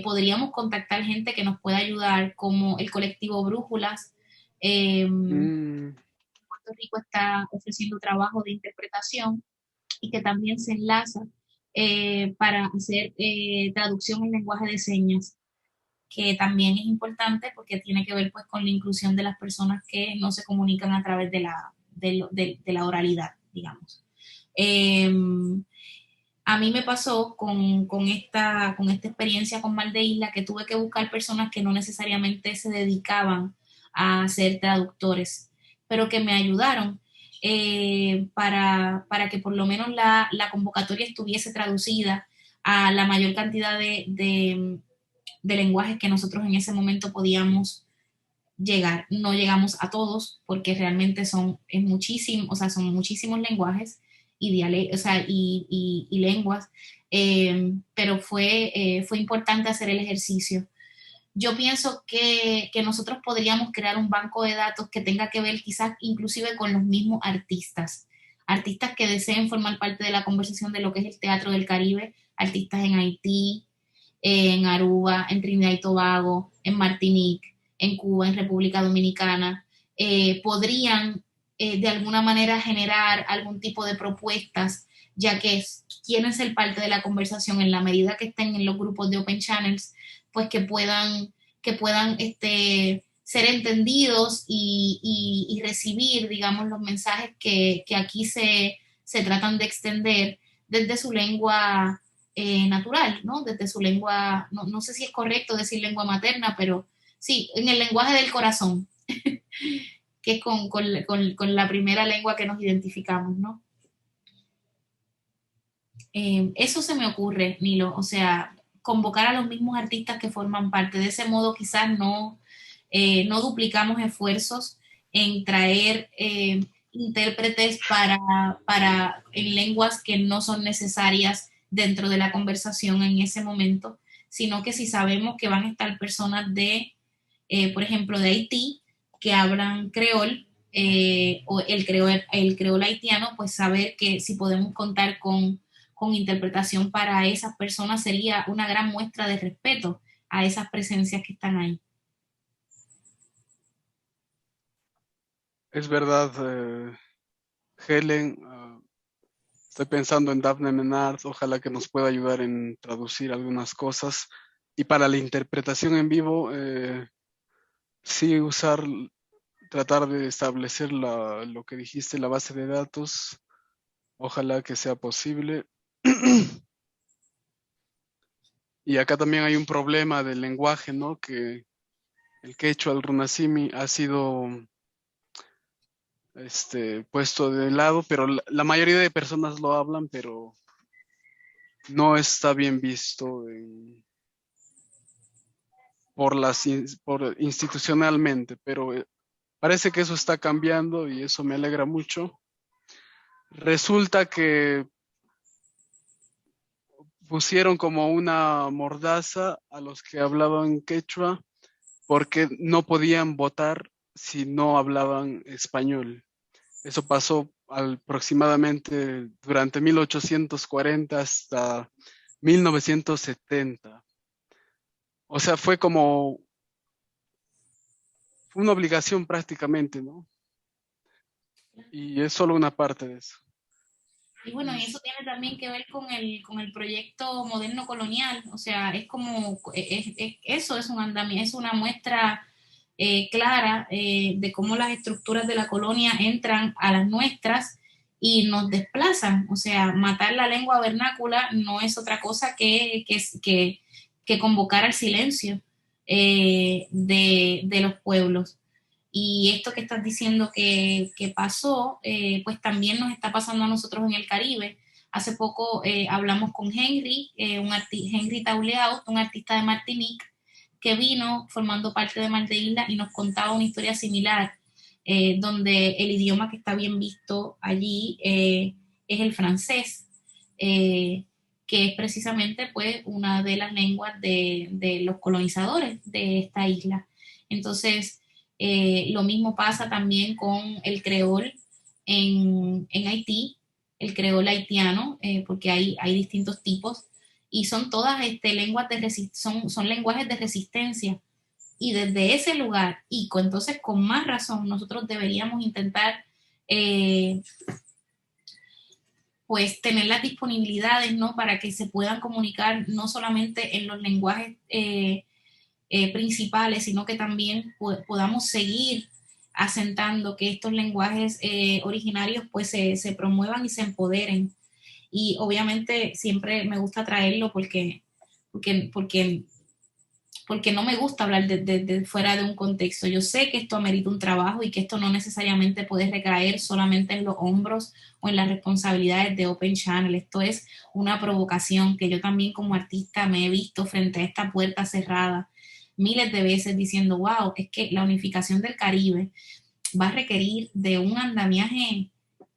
podríamos contactar gente que nos pueda ayudar, como el colectivo Brújulas. Puerto Rico está ofreciendo trabajo de interpretación y que también se enlaza para hacer traducción en lenguaje de señas, que también es importante porque tiene que ver pues con la inclusión de las personas que no se comunican a través de la oralidad, digamos. A mí me pasó con esta experiencia con Mal de Isla, que tuve que buscar personas que no necesariamente se dedicaban a ser traductores, pero que me ayudaron para que por lo menos la convocatoria estuviese traducida a la mayor cantidad de lenguajes que nosotros en ese momento podíamos llegar. No llegamos a todos porque realmente son muchísimos lenguajes y lenguas, pero fue importante hacer el ejercicio. Yo pienso que nosotros podríamos crear un banco de datos que tenga que ver quizás inclusive con los mismos artistas que deseen formar parte de la conversación de lo que es el teatro del Caribe, artistas en Haití, en Aruba, en Trinidad y Tobago, en Martinique, en Cuba, en República Dominicana, podrían de alguna manera generar algún tipo de propuestas, ya que quieren ser parte de la conversación en la medida que estén en los grupos de Open Channels, pues que puedan ser entendidos y recibir, digamos, los mensajes que aquí se tratan de extender desde su lengua natural, ¿no? Desde su lengua, no sé si es correcto decir lengua materna, pero sí, en el lenguaje del corazón, que es con la primera lengua que nos identificamos, ¿no? Eso se me ocurre, Nilo, o sea, convocar a los mismos artistas que forman parte. De ese modo quizás no duplicamos esfuerzos en traer intérpretes en lenguas que no son necesarias dentro de la conversación en ese momento, sino que si sabemos que van a estar personas por ejemplo, de Haití, que hablan creol, o el creol haitiano, pues saber que si podemos contar con interpretación para esas personas sería una gran muestra de respeto a esas presencias que están ahí. Es verdad, Helen. Estoy pensando en Daphne Menard, ojalá que nos pueda ayudar en traducir algunas cosas. Y para la interpretación en vivo, sí usar tratar de establecer lo que dijiste, la base de datos. Ojalá que sea posible. Y acá también hay un problema del lenguaje, ¿no? Que el quechua, el runasimi, ha sido puesto de lado, pero la mayoría de personas lo hablan, pero no está bien visto por institucionalmente, pero parece que eso está cambiando y eso me alegra mucho. Resulta que pusieron como una mordaza a los que hablaban quechua porque no podían votar si no hablaban español. Eso pasó aproximadamente durante 1840 hasta 1970. O sea, fue como una obligación prácticamente, ¿no? Y es solo una parte de eso. Y bueno, y eso tiene también que ver con el proyecto moderno colonial, o sea, es como, eso es un andamiaje, es una muestra clara de cómo las estructuras de la colonia entran a las nuestras y nos desplazan, o sea, matar la lengua vernácula no es otra cosa que convocar al silencio de los pueblos. Y esto que estás diciendo que pasó, pues también nos está pasando a nosotros en el Caribe. Hace poco hablamos con Henry, Henry Tauleaut, un artista de Martinique, que vino formando parte de Mar de Isla y nos contaba una historia similar, donde el idioma que está bien visto allí es el francés, que es precisamente pues, una de las lenguas de los colonizadores de esta isla. Entonces, lo mismo pasa también con el creol en Haití, el creol haitiano, porque hay distintos tipos, y son todas lenguas son lenguajes de resistencia. Y desde ese lugar, entonces con más razón, nosotros deberíamos intentar pues tener las disponibilidades, ¿no? Para que se puedan comunicar no solamente en los lenguajes principales, sino que también podamos seguir asentando que estos lenguajes originarios pues se promuevan y se empoderen. Y obviamente siempre me gusta traerlo porque no me gusta hablar de fuera de un contexto. Yo sé que esto amerita un trabajo y que esto no necesariamente puede recaer solamente en los hombros o en las responsabilidades de Open Channel. Esto es una provocación que yo también como artista me he visto frente a esta puerta cerrada miles de veces diciendo, wow, es que la unificación del Caribe va a requerir de un andamiaje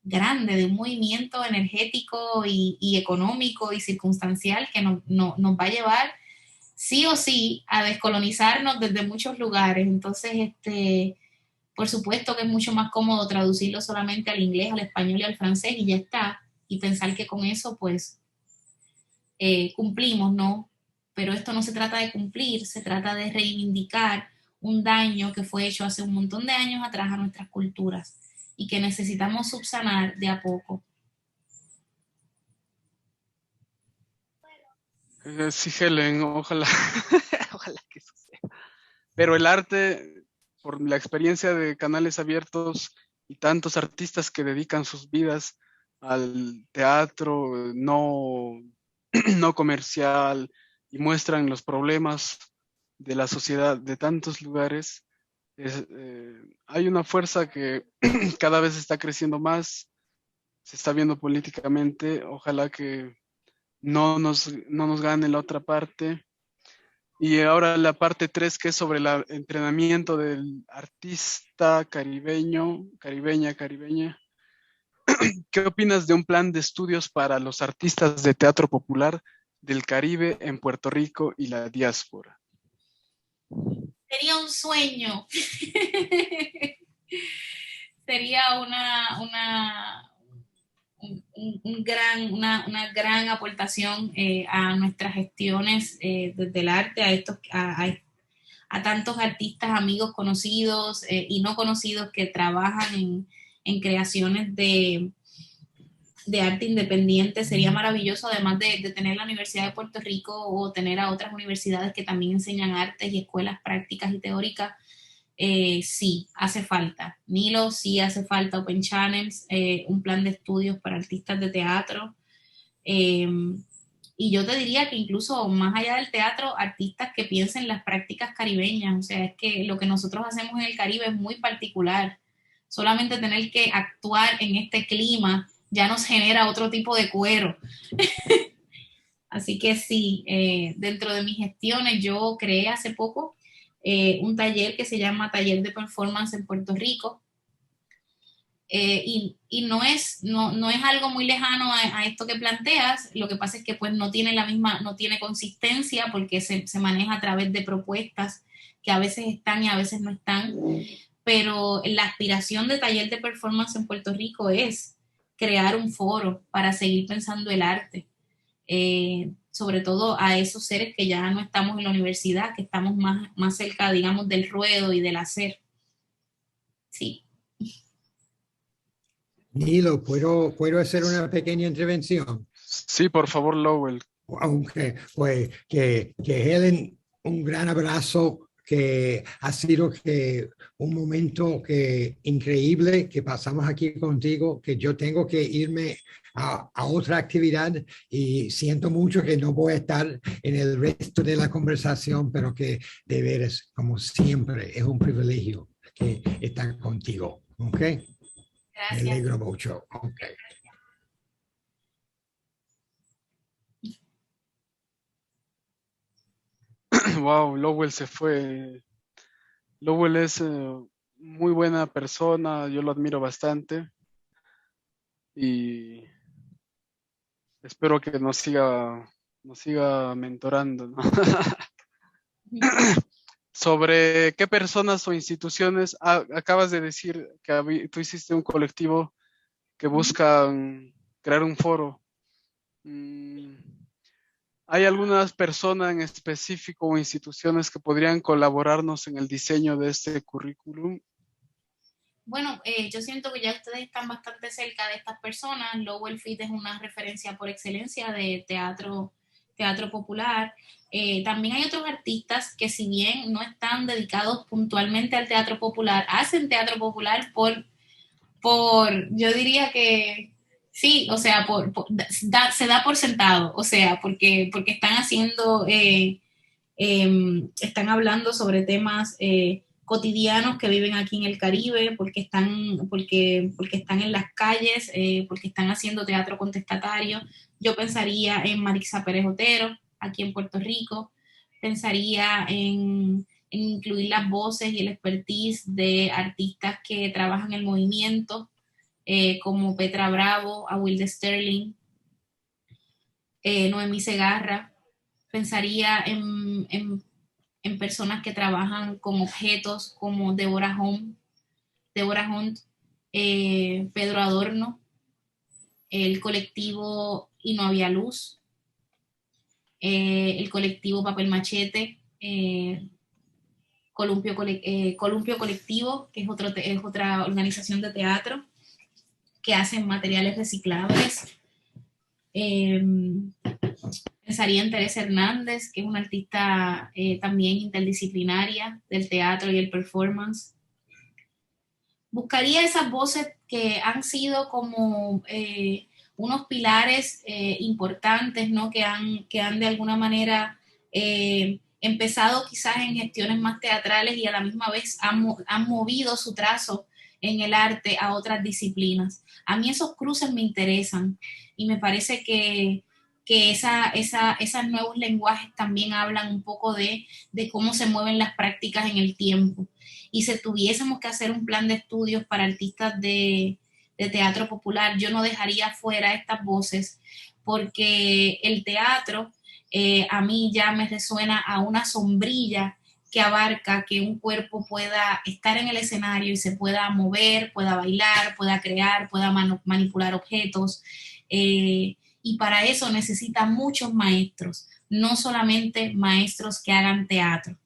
grande, de un movimiento energético y económico y circunstancial que nos va a llevar sí o sí a descolonizarnos desde muchos lugares. Entonces, por supuesto que es mucho más cómodo traducirlo solamente al inglés, al español y al francés y ya está. Y pensar que con eso, pues, cumplimos, ¿no? Pero esto no se trata de cumplir, se trata de reivindicar un daño que fue hecho hace un montón de años atrás a nuestras culturas y que necesitamos subsanar de a poco. Sí, Helen, ojalá, ojalá que suceda. Pero el arte, por la experiencia de canales abiertos y tantos artistas que dedican sus vidas al teatro no, no comercial y muestran los problemas de la sociedad de tantos lugares, hay una fuerza que cada vez está creciendo más, se está viendo políticamente, ojalá que no nos gane la otra parte. Y ahora la parte 3, que es sobre el entrenamiento del artista caribeña. ¿Qué opinas de un plan de estudios para los artistas de teatro popular del Caribe en Puerto Rico y la diáspora? Sería un sueño. Sería una gran aportación a nuestras gestiones desde el arte, a tantos artistas, amigos conocidos y no conocidos que trabajan en creaciones de arte independiente. Sería maravilloso, además de tener la Universidad de Puerto Rico o tener a otras universidades que también enseñan artes y escuelas prácticas y teóricas, sí, hace falta. Nilo, sí hace falta Open Channels, un plan de estudios para artistas de teatro. Y yo te diría que incluso más allá del teatro, artistas que piensen en las prácticas caribeñas. O sea, es que lo que nosotros hacemos en el Caribe es muy particular. Solamente tener que actuar en este clima ya nos genera otro tipo de cuero. Así que sí, dentro de mis gestiones yo creé hace poco un taller que se llama Taller de Performance en Puerto Rico. Y no es algo muy lejano a esto que planteas. Lo que pasa es que pues no tiene no tiene consistencia porque se maneja a través de propuestas que a veces están y a veces no están. Pero la aspiración de Taller de Performance en Puerto Rico es crear un foro para seguir pensando el arte. Sobre todo a esos seres que ya no estamos en la universidad, que estamos más cerca, digamos, del ruedo y del hacer. Sí. Nilo, ¿puedo hacer una pequeña intervención? Sí, por favor, Lowell. Aunque, pues, que Helen, un gran abrazo, que ha sido un momento increíble que pasamos aquí contigo, que yo tengo que irme a otra actividad y siento mucho que no voy a estar en el resto de la conversación, pero que de veras, como siempre, es un privilegio que estar contigo, ¿ok? Gracias. Me alegro mucho, ok. Wow, Lowell se fue. Lowell es muy buena persona, yo lo admiro bastante y espero que nos siga mentorando, ¿no? Sobre qué personas o instituciones, acabas de decir que tú hiciste un colectivo que busca crear un foro. ¿Hay algunas personas en específico o instituciones que podrían colaborarnos en el diseño de este currículum? Bueno, yo siento que ya ustedes están bastante cerca de estas personas. Lowell Fit es una referencia por excelencia de teatro popular. También hay otros artistas que, si bien no están dedicados puntualmente al teatro popular, hacen teatro popular yo diría que sí, o sea, se da por sentado, o sea, porque están haciendo, están hablando sobre temas cotidianos que viven aquí en el Caribe, porque están en las calles, porque están haciendo teatro contestatario. Yo pensaría en Marixa Pérez Otero, aquí en Puerto Rico. Pensaría en incluir las voces y el expertise de artistas que trabajan en el movimiento, como Petra Bravo, Awilda Sterling, Noemí Segarra. Pensaría en personas que trabajan con objetos como Deborah Hunt, Pedro Adorno, el colectivo Y No Había Luz, el colectivo Papel Machete, Columpio Colectivo, que es otra organización de teatro que hacen materiales reciclables. Pensaría en Teresa Hernández, que es una artista también interdisciplinaria del teatro y el performance. Buscaría esas voces que han sido como unos pilares importantes, ¿no? Que han de alguna manera empezado quizás en gestiones más teatrales y a la misma vez han movido su trazo en el arte a otras disciplinas. A mí esos cruces me interesan y me parece que esos nuevos lenguajes también hablan un poco de cómo se mueven las prácticas en el tiempo. Y si tuviésemos que hacer un plan de estudios para artistas de teatro popular, yo no dejaría fuera estas voces, porque el teatro a mí ya me resuena a una sombrilla que abarca que un cuerpo pueda estar en el escenario y se pueda mover, pueda bailar, pueda crear, pueda manipular objetos. Y para eso necesita muchos maestros, no solamente maestros que hagan teatro.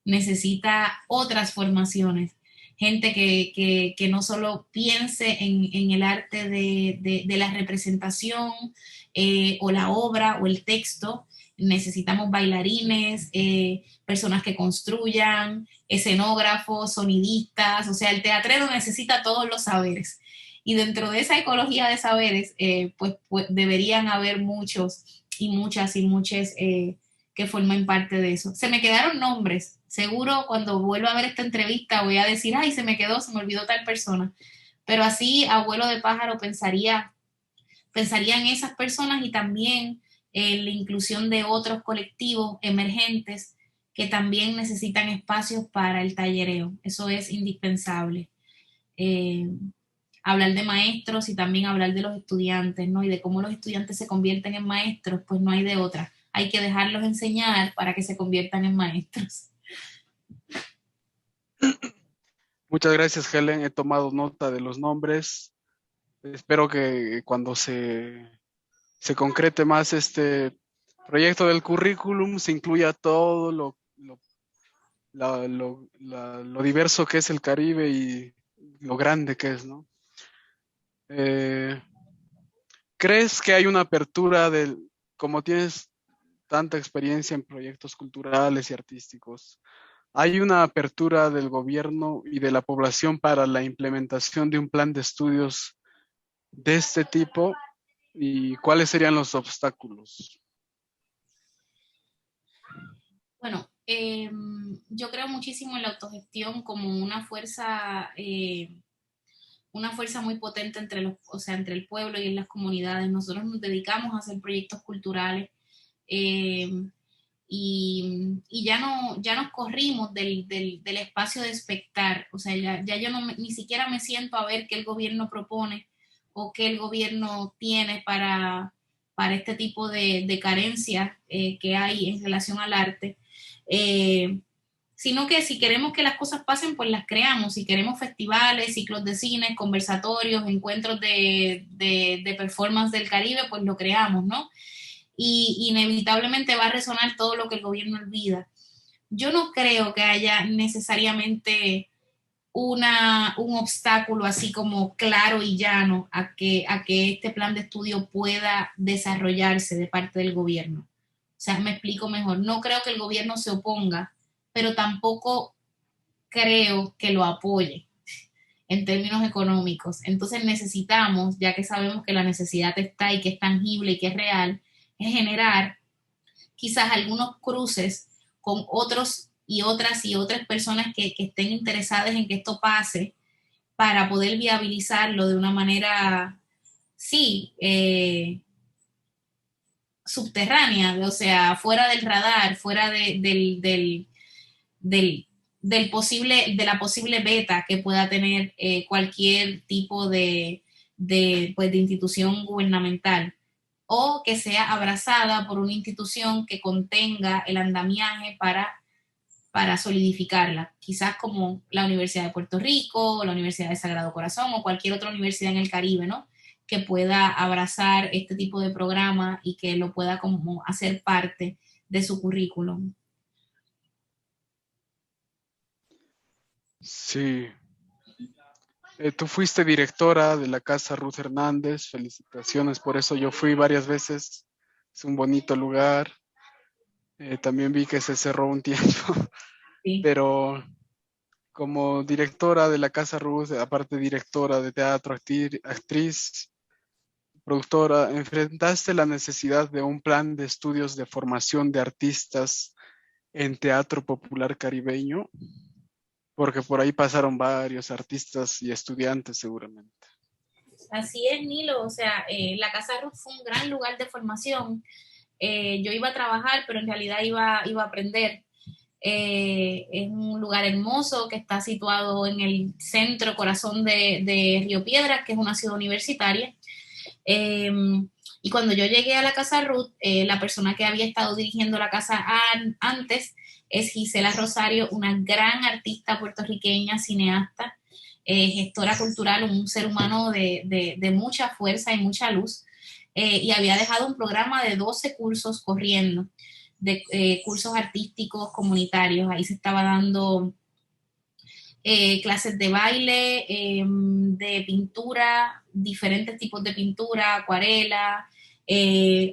Necesita otras formaciones, gente que no solo piense en el arte de la representación o la obra o el texto, necesitamos bailarines, personas que construyan, escenógrafos, sonidistas, o sea, el teatrero necesita todos los saberes. Y dentro de esa ecología de saberes, pues deberían haber muchos y muchas que formen parte de eso. Se me quedaron nombres. Seguro cuando vuelva a ver esta entrevista voy a decir, ay, se me olvidó tal persona. Pero así, abuelo de pájaro, pensaría en esas personas y también en la inclusión de otros colectivos emergentes que también necesitan espacios para el tallereo. Eso es indispensable. Hablar de maestros y también hablar de los estudiantes, ¿no? Y de cómo los estudiantes se convierten en maestros, pues no hay de otra. Hay que dejarlos enseñar para que se conviertan en maestros. Muchas gracias, Helen. He tomado nota de los nombres. Espero que cuando se concrete más este proyecto del currículum se incluya todo lo diverso que es el Caribe y lo grande que es, ¿no? ¿Crees que hay una apertura como tienes tanta experiencia en proyectos culturales y artísticos, hay una apertura del gobierno y de la población para la implementación de un plan de estudios de este tipo? ¿Y cuáles serían los obstáculos? Bueno, yo creo muchísimo en la autogestión como una fuerza muy potente entre el pueblo y en las comunidades. Nosotros nos dedicamos a hacer proyectos culturales y ya nos corrimos del espacio de expectar. O sea, ya yo ni siquiera me siento a ver qué el gobierno propone o qué el gobierno tiene para este tipo de carencias que hay en relación al arte. Sino que si queremos que las cosas pasen, pues las creamos. Si queremos festivales, ciclos de cine, conversatorios, encuentros de performance del Caribe, pues lo creamos, ¿no? Y inevitablemente va a resonar todo lo que el gobierno olvida. Yo no creo que haya necesariamente un obstáculo así como claro y llano a que este plan de estudio pueda desarrollarse de parte del gobierno. O sea, me explico mejor. No creo que el gobierno se oponga, pero tampoco creo que lo apoye en términos económicos. Entonces necesitamos, ya que sabemos que la necesidad está y que es tangible y que es real, es generar quizás algunos cruces con otros y otras personas que estén interesadas en que esto pase para poder viabilizarlo de una manera, sí, subterránea, o sea, fuera del radar, fuera de la posible beta que pueda tener cualquier tipo de institución gubernamental, o que sea abrazada por una institución que contenga el andamiaje para solidificarla, quizás como la Universidad de Puerto Rico, o la Universidad de Sagrado Corazón, o cualquier otra universidad en el Caribe, ¿no? Que pueda abrazar este tipo de programa y que lo pueda como hacer parte de su currículum. Sí. Tú fuiste directora de la Casa Ruth Hernández. Felicitaciones por eso. Yo fui varias veces. Es un bonito lugar. También vi que se cerró un tiempo. Sí. Pero como directora de la Casa Ruth, aparte directora de teatro, actriz, productora, ¿enfrentaste la necesidad de un plan de estudios de formación de artistas en teatro popular caribeño? Porque por ahí pasaron varios artistas y estudiantes seguramente. Así es, Nilo. O sea, la Casa Ruth fue un gran lugar de formación. Yo iba a trabajar, pero en realidad iba a aprender. Es un lugar hermoso que está situado en el centro, corazón de Río Piedras, que es una ciudad universitaria. Y cuando yo llegué a la Casa Ruth, la persona que había estado dirigiendo la casa antes es Gisela Rosario, una gran artista puertorriqueña, cineasta, gestora cultural, un ser humano de mucha fuerza y mucha luz, y había dejado un programa de 12 cursos corriendo, de cursos artísticos comunitarios. Ahí se estaba dando clases de baile, de pintura, diferentes tipos de pintura, acuarela,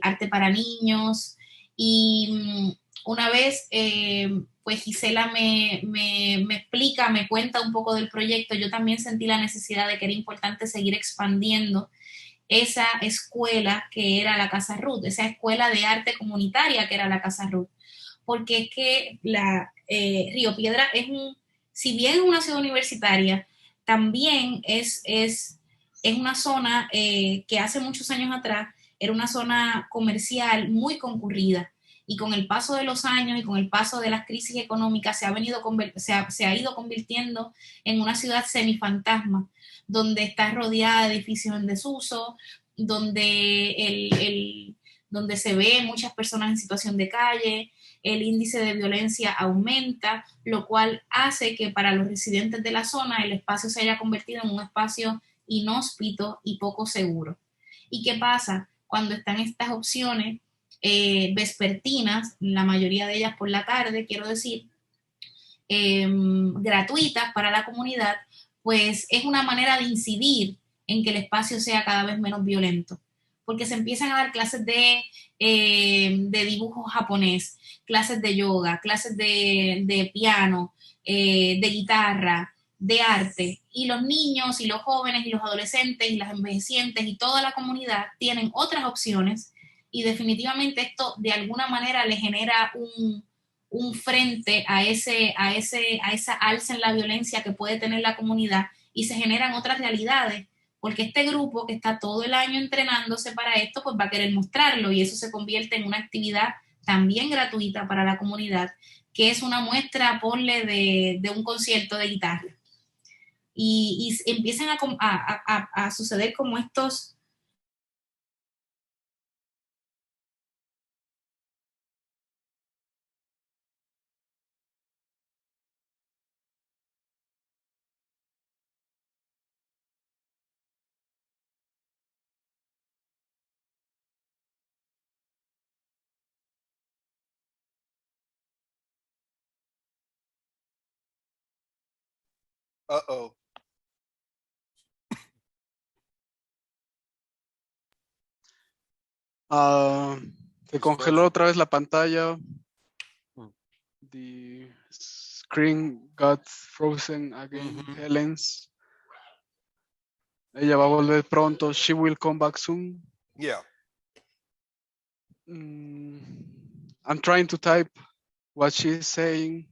arte para niños, Y una vez, pues Gisela me explica, me cuenta un poco del proyecto, yo también sentí la necesidad de que era importante seguir expandiendo esa escuela que era la Casa Ruth, esa escuela de arte comunitaria que era la Casa Ruth, porque es que Río Piedra es si bien es una ciudad universitaria, también es una zona que hace muchos años atrás era una zona comercial muy concurrida, y con el paso de los años y con el paso de las crisis económicas se ha ido convirtiendo en una ciudad semifantasma, donde está rodeada de edificios en desuso, donde, donde se ve muchas personas en situación de calle, el índice de violencia aumenta, lo cual hace que para los residentes de la zona el espacio se haya convertido en un espacio inhóspito y poco seguro. ¿Y qué pasa? Cuando están estas opciones vespertinas, la mayoría de ellas por la tarde, quiero decir, gratuitas para la comunidad, pues es una manera de incidir en que el espacio sea cada vez menos violento, porque se empiezan a dar clases de dibujo japonés, clases de yoga, clases de piano, de guitarra, de arte, y los niños y los jóvenes y los adolescentes y las envejecientes y toda la comunidad tienen otras opciones, y definitivamente esto de alguna manera le genera un frente a esa alza en la violencia que puede tener la comunidad, y se generan otras realidades, porque este grupo que está todo el año entrenándose para esto, pues va a querer mostrarlo, y eso se convierte en una actividad también gratuita para la comunidad, que es una muestra, ponle, de un concierto de guitarra. Y empiezan a suceder como estos... Uh-oh. Se congeló otra vez la pantalla. Hmm. The screen got frozen again. Helen's. Ella va a volver pronto. She will come back soon. Yeah. I'm trying to type what she's saying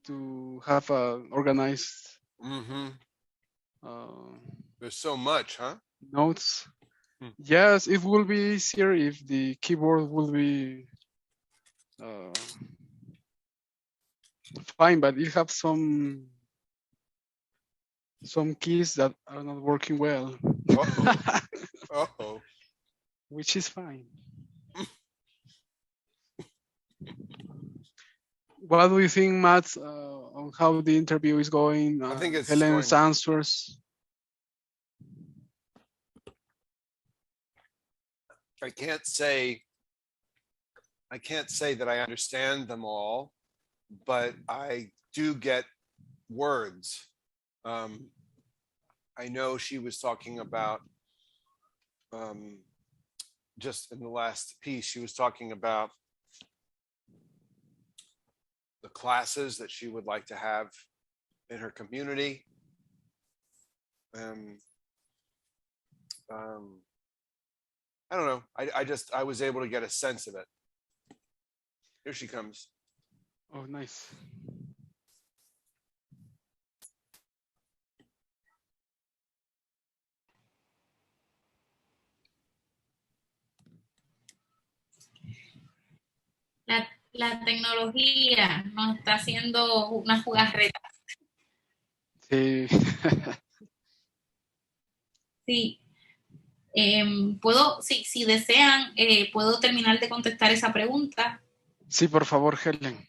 to have a organized There's so much, huh? notes. Yes, it will be easier if the keyboard will be fine, but it have some keys that are not working well. Uh-oh. Uh-oh. Which is fine. What do you think, Matt, on how the interview is going? I think it's Helen's going... answers. I can't say that I understand them all, but I do get words. I know she was talking about, just in the last piece, she was talking about the classes that she would like to have in her community. I don't know. I was able to get a sense of it. Here she comes. Oh, nice. La tecnología nos está haciendo una jugarreta. Sí. Sí. Si desean, puedo terminar de contestar esa pregunta. Sí, por favor, Helen.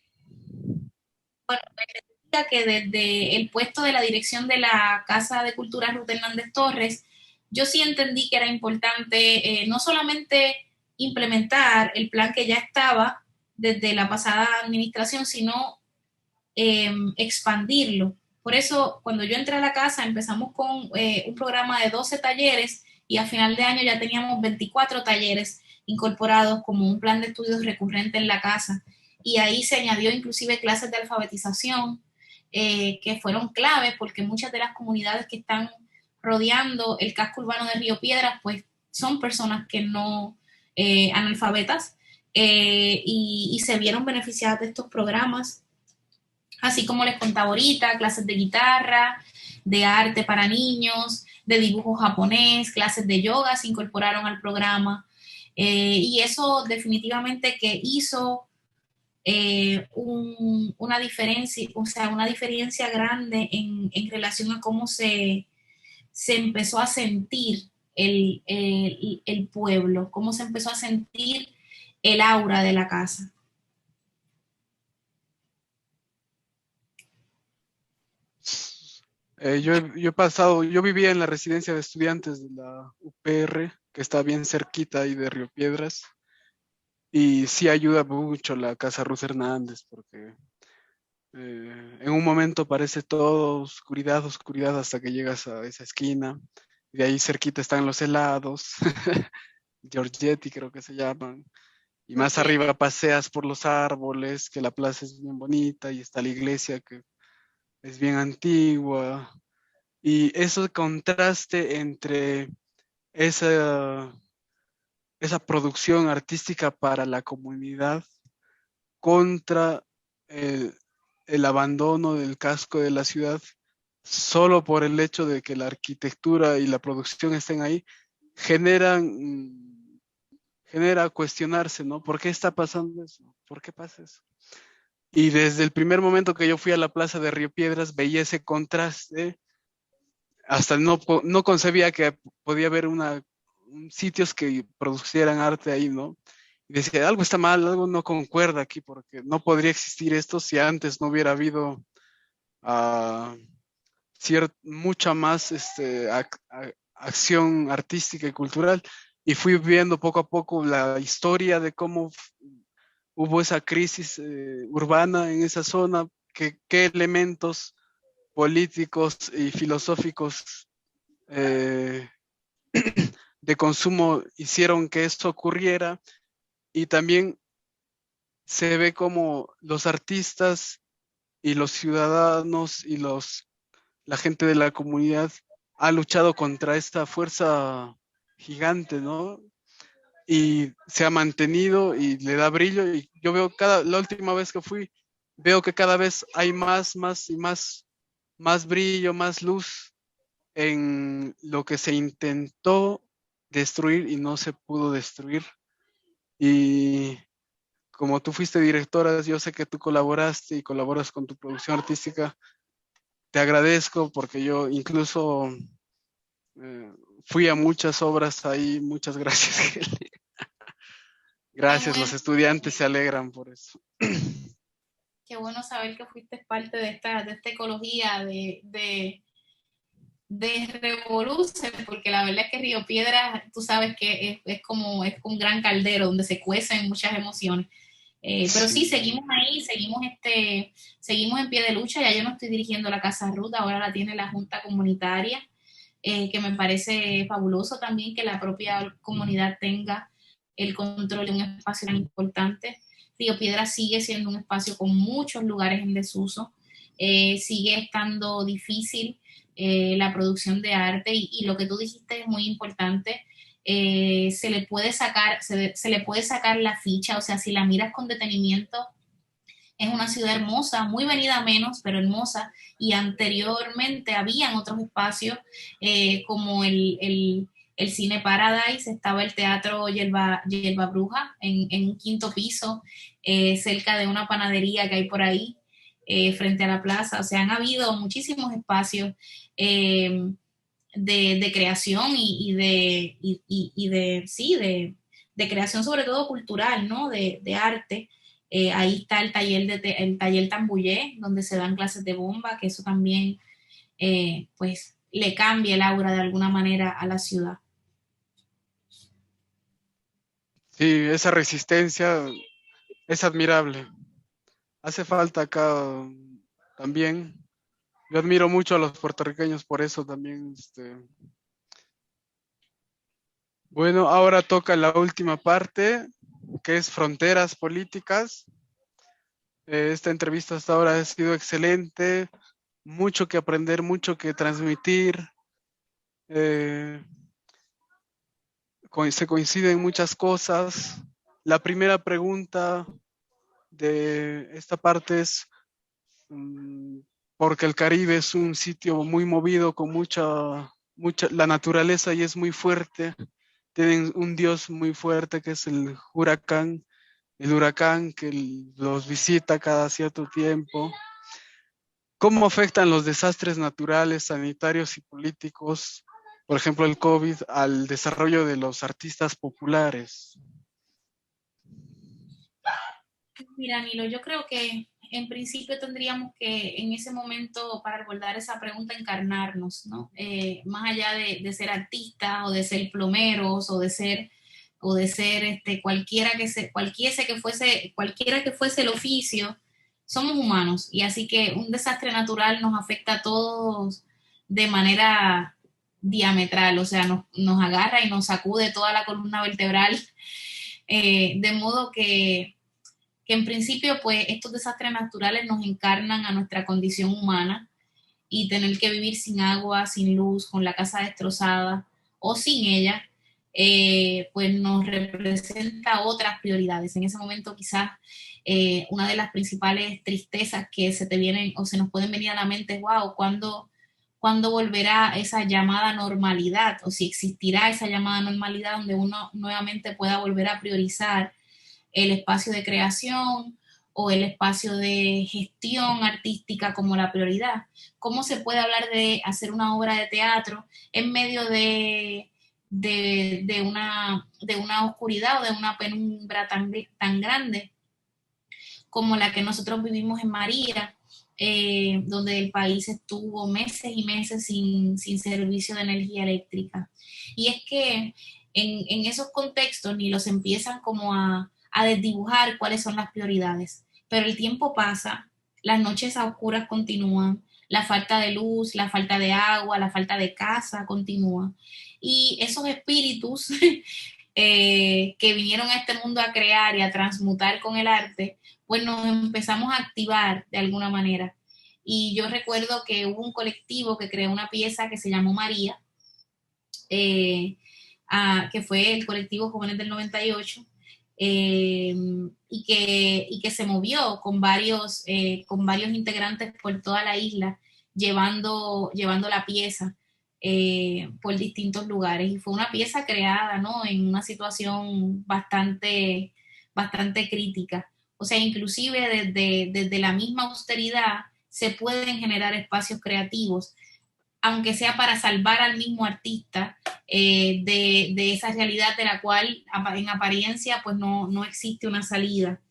Bueno, me significa que desde el puesto de la dirección de la Casa de Cultura Ruth Hernández Torres, yo sí entendí que era importante no solamente implementar el plan que ya estaba desde la pasada administración, sino expandirlo. Por eso, cuando yo entré a la casa, empezamos con un programa de 12 talleres y a final de año ya teníamos 24 talleres incorporados como un plan de estudios recurrente en la casa, y ahí se añadió inclusive clases de alfabetización que fueron claves porque muchas de las comunidades que están rodeando el casco urbano de Río Piedras pues son personas que no analfabetas y se vieron beneficiadas de estos programas, así como les contaba ahorita, clases de guitarra, de arte para niños, de dibujo japonés, clases de yoga se incorporaron al programa, y eso definitivamente que hizo una diferencia, o sea, una diferencia grande en relación a cómo se empezó a sentir el pueblo, cómo se empezó a sentir el aura de la casa. Yo vivía en la residencia de estudiantes de la UPR, que está bien cerquita ahí de Río Piedras, y sí ayuda mucho la Casa Ruth Hernández, porque en un momento parece todo oscuridad, oscuridad, hasta que llegas a esa esquina, y de ahí cerquita están los helados, Giorgetti creo que se llaman, y más arriba paseas por los árboles, que la plaza es bien bonita, y está la iglesia que es bien antigua. Y ese contraste entre esa, esa producción artística para la comunidad contra el, el abandono del casco de la ciudad, solo por el hecho de que la arquitectura y la producción estén ahí, genera cuestionarse, ¿no? ¿Por qué está pasando eso? ¿Por qué pasa eso? Y desde el primer momento que yo fui a la plaza de Río Piedras, veía ese contraste. Hasta no concebía que podía haber sitios que producieran arte ahí, ¿no? Y decía, algo está mal, algo no concuerda aquí, porque no podría existir esto si antes no hubiera habido mucha más acción artística y cultural. Y fui viendo poco a poco la historia de cómo hubo esa crisis urbana en esa zona, qué elementos políticos y filosóficos de consumo hicieron que esto ocurriera, y también se ve como los artistas y los ciudadanos y la gente de la comunidad ha luchado contra esta fuerza gigante, ¿no? Y se ha mantenido y le da brillo, y yo veo la última vez que fui, veo que cada vez hay más y más brillo, más luz en lo que se intentó destruir y no se pudo destruir. Y como tú fuiste directora, yo sé que tú colaboraste y colaboras con tu producción artística. Te agradezco porque yo incluso fui a muchas obras ahí. Muchas gracias, Kelly. Gracias, los estudiantes se alegran por eso. Qué bueno saber que fuiste parte de esta ecología de Revoluce, porque la verdad es que Río Piedras, tú sabes que es como un gran caldero donde se cuecen muchas emociones. Pero sí, seguimos ahí, seguimos en pie de lucha. Ya yo no estoy dirigiendo la Casa Ruth, ahora la tiene la Junta Comunitaria, que me parece fabuloso también que la propia comunidad tenga el control de un espacio tan importante. Río Piedras sigue siendo un espacio con muchos lugares en desuso, sigue estando difícil la producción de arte, y lo que tú dijiste es muy importante. Se le puede sacar la ficha, o sea, si la miras con detenimiento, es una ciudad hermosa, muy venida menos, pero hermosa, y anteriormente habían otros espacios como el Cine Paradise, estaba el Teatro Yerba Bruja en un quinto piso, cerca de una panadería que hay por ahí, frente a la plaza. O sea, han habido muchísimos espacios de creación y de creación, sobre todo cultural, ¿no? De arte. Ahí está el taller Tambullé, donde se dan clases de bomba, que eso también pues le cambia el aura de alguna manera a la ciudad. Sí, esa resistencia es admirable. Hace falta acá también. Yo admiro mucho a los puertorriqueños por eso también. Bueno, ahora toca la última parte, que es fronteras políticas. Esta entrevista hasta ahora ha sido excelente, mucho que aprender, mucho que transmitir. eh, Se coinciden muchas cosas. La primera pregunta de esta parte es, mm, porque el Caribe es un sitio muy movido, con la naturaleza y es muy fuerte. Tienen un dios muy fuerte que es el huracán que los visita cada cierto tiempo. ¿Cómo afectan los desastres naturales, sanitarios y políticos, por ejemplo el COVID, al desarrollo de los artistas populares? Mira, Nilo, yo creo que en principio tendríamos que en ese momento, para abordar esa pregunta, encarnarnos, ¿no? Más allá de ser artistas o de ser plomeros o de ser cualquiera que fuese el oficio, somos humanos y así que un desastre natural nos afecta a todos de manera diametral, o sea, nos agarra y nos sacude toda la columna vertebral, de modo que en principio pues estos desastres naturales nos encarnan a nuestra condición humana y tener que vivir sin agua, sin luz, con la casa destrozada o sin ella, pues nos representa otras prioridades. En ese momento quizás una de las principales tristezas que se te vienen o se nos pueden venir a la mente es, wow, ¿cuándo volverá esa llamada normalidad? O si existirá esa llamada normalidad donde uno nuevamente pueda volver a priorizar el espacio de creación o el espacio de gestión artística como la prioridad. ¿Cómo se puede hablar de hacer una obra de teatro en medio de una oscuridad o de una penumbra tan grande como la que nosotros vivimos en María, donde el país estuvo meses y meses sin servicio de energía eléctrica? Y es que en esos contextos ni los empiezan como a desdibujar cuáles son las prioridades. Pero el tiempo pasa, las noches a oscuras continúan, la falta de luz, la falta de agua, la falta de casa continúa. Y esos espíritus que vinieron a este mundo a crear y a transmutar con el arte, pues nos empezamos a activar de alguna manera. Y yo recuerdo que hubo un colectivo que creó una pieza que se llamó María, que fue el colectivo Jóvenes del 98, y que se movió con varios integrantes por toda la isla, llevando la pieza por distintos lugares. Y fue una pieza creada, ¿no?, en una situación bastante crítica. O sea, inclusive desde la misma austeridad se pueden generar espacios creativos, aunque sea para salvar al mismo artista de esa realidad de la cual en apariencia pues no existe una salida.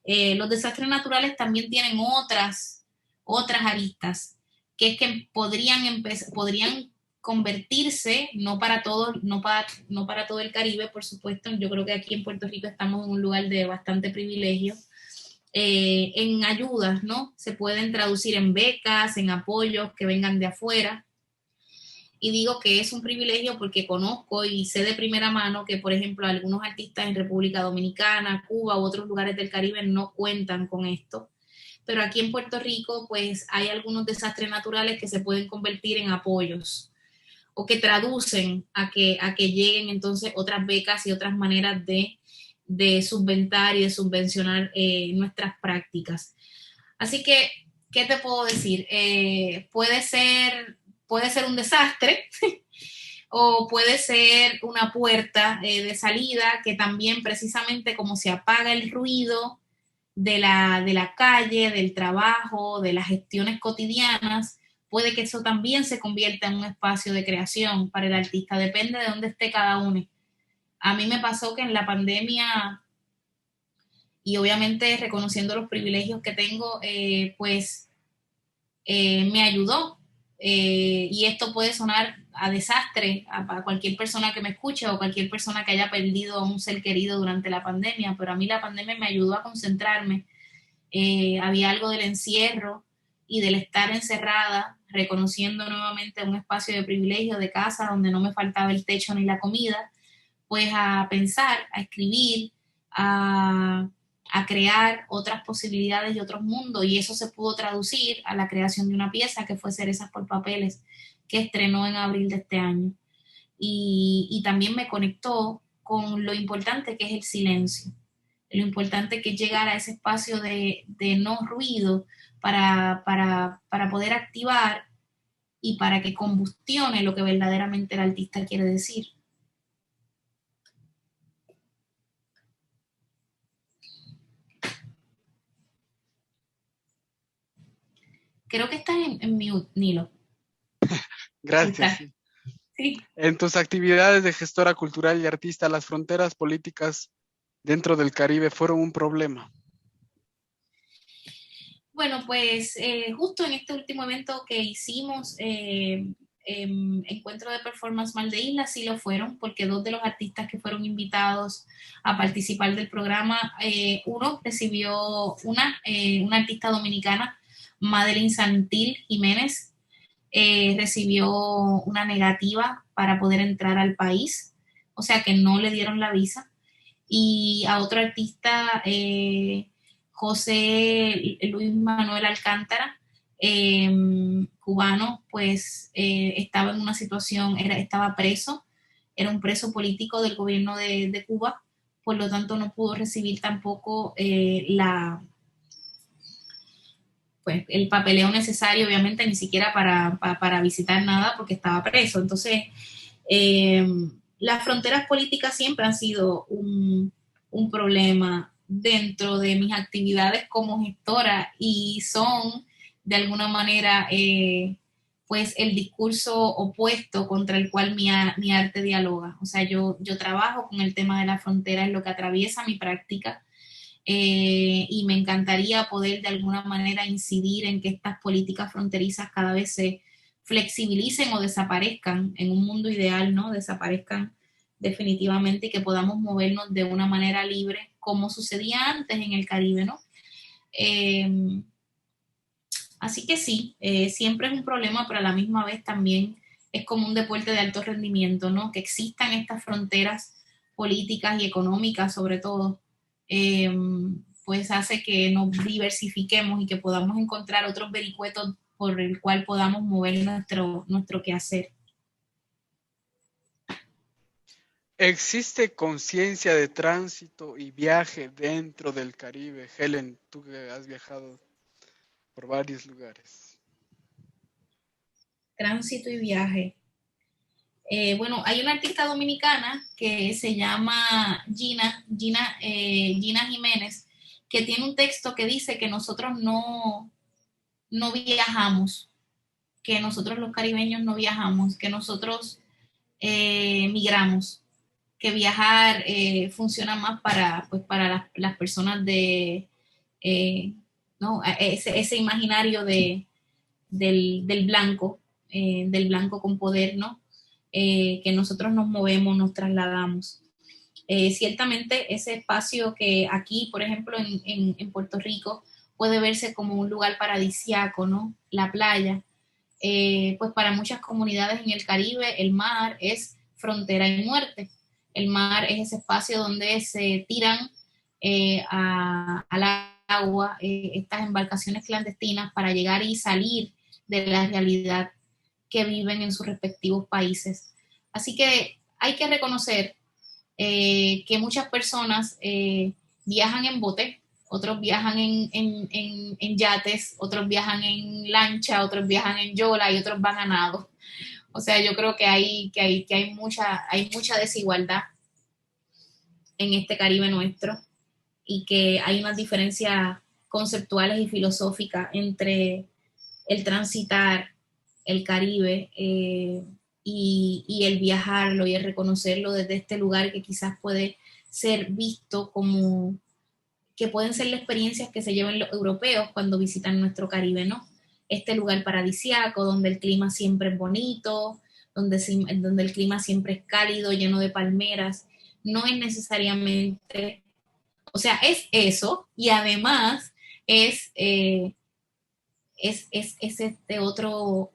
Los desastres naturales también tienen otras aristas, que es que podrían convertirse, no para todo el Caribe, por supuesto. Yo creo que aquí en Puerto Rico estamos en un lugar de bastante privilegio, en ayudas, ¿no? Se pueden traducir en becas, en apoyos que vengan de afuera. Y digo que es un privilegio porque conozco y sé de primera mano que, por ejemplo, algunos artistas en República Dominicana, Cuba u otros lugares del Caribe no cuentan con esto. Pero aquí en Puerto Rico, pues hay algunos desastres naturales que se pueden convertir en apoyos o que traducen a que lleguen entonces otras becas y otras maneras de subventar y de subvencionar nuestras prácticas. Así que, ¿qué te puedo decir? Puede ser un desastre o puede ser una puerta de salida que también, precisamente como se apaga el ruido de la calle, del trabajo, de las gestiones cotidianas, puede que eso también se convierta en un espacio de creación para el artista. Depende de dónde esté cada uno. A mí me pasó que en la pandemia, y obviamente reconociendo los privilegios que tengo, pues me ayudó. Y esto puede sonar a desastre a cualquier persona que me escuche o cualquier persona que haya perdido a un ser querido durante la pandemia, pero a mí la pandemia me ayudó a concentrarme. Había algo del encierro y del estar encerrada, reconociendo nuevamente un espacio de privilegio de casa donde no me faltaba el techo ni la comida, pues a pensar, a escribir, a crear otras posibilidades y otros mundos, y eso se pudo traducir a la creación de una pieza que fue Cerezas por Papeles, que estrenó en abril de este año. Y también me conectó con lo importante que es el silencio, lo importante que es llegar a ese espacio de no ruido para poder activar y para que combustione lo que verdaderamente el artista quiere decir. Creo que estás en mute, Nilo. Gracias. Sí. Sí. En tus actividades de gestora cultural y artista, ¿las fronteras políticas dentro del Caribe fueron un problema? Bueno, pues justo en este último evento que hicimos, Encuentro de Performance Mal de Isla, sí lo fueron, porque 2 de los artistas que fueron invitados a participar del programa, uno recibió una artista dominicana, Madeline Santil Jiménez, recibió una negativa para poder entrar al país, o sea que no le dieron la visa, y a otro artista, José Luis Manuel Alcántara, cubano, pues estaba en una situación, estaba preso, era un preso político del gobierno de Cuba, por lo tanto no pudo recibir tampoco pues, el papeleo necesario, obviamente, ni siquiera para visitar nada porque estaba preso. Entonces, las fronteras políticas siempre han sido un problema dentro de mis actividades como gestora y son, de alguna manera, pues el discurso opuesto contra el cual mi arte dialoga. O sea, yo trabajo con el tema de la frontera, es lo que atraviesa mi práctica. Y me encantaría poder de alguna manera incidir en que estas políticas fronterizas cada vez se flexibilicen o desaparezcan en un mundo ideal, ¿no? Desaparezcan definitivamente y que podamos movernos de una manera libre como sucedía antes en el Caribe, ¿no? Así que sí, siempre es un problema, pero a la misma vez también es como un deporte de alto rendimiento, ¿no? Que existan estas fronteras políticas y económicas sobre todo, pues hace que nos diversifiquemos y que podamos encontrar otros vericuetos por el cual podamos mover nuestro quehacer. ¿Existe conciencia de tránsito y viaje dentro del Caribe? Helen, tú que has viajado por varios lugares. Tránsito y viaje. Bueno, hay una artista dominicana que se llama Gina Jiménez, que tiene un texto que dice que nosotros no viajamos, que nosotros los caribeños no viajamos, que nosotros migramos, que viajar funciona más para las personas ¿no? Ese imaginario del blanco con poder, ¿no? Que nosotros nos movemos, nos trasladamos. Ciertamente ese espacio que aquí, por ejemplo, en Puerto Rico, puede verse como un lugar paradisiaco, ¿no? La playa. Pues para muchas comunidades en el Caribe, el mar es frontera y muerte. El mar es ese espacio donde se tiran al agua estas embarcaciones clandestinas para llegar y salir de la realidad que viven en sus respectivos países. Así que hay que reconocer que muchas personas viajan en bote, otros viajan en yates, otros viajan en lancha, otros viajan en yola y otros van a nado. O sea, yo creo que hay mucha desigualdad en este Caribe nuestro y que hay unas diferencias conceptuales y filosóficas entre el transitar el Caribe y el viajarlo y el reconocerlo desde este lugar que quizás puede ser visto como que pueden ser las experiencias que se llevan los europeos cuando visitan nuestro Caribe, ¿no? Este lugar paradisiaco donde el clima siempre es bonito, donde el clima siempre es cálido, lleno de palmeras, no es necesariamente, o sea, es eso y además es este otro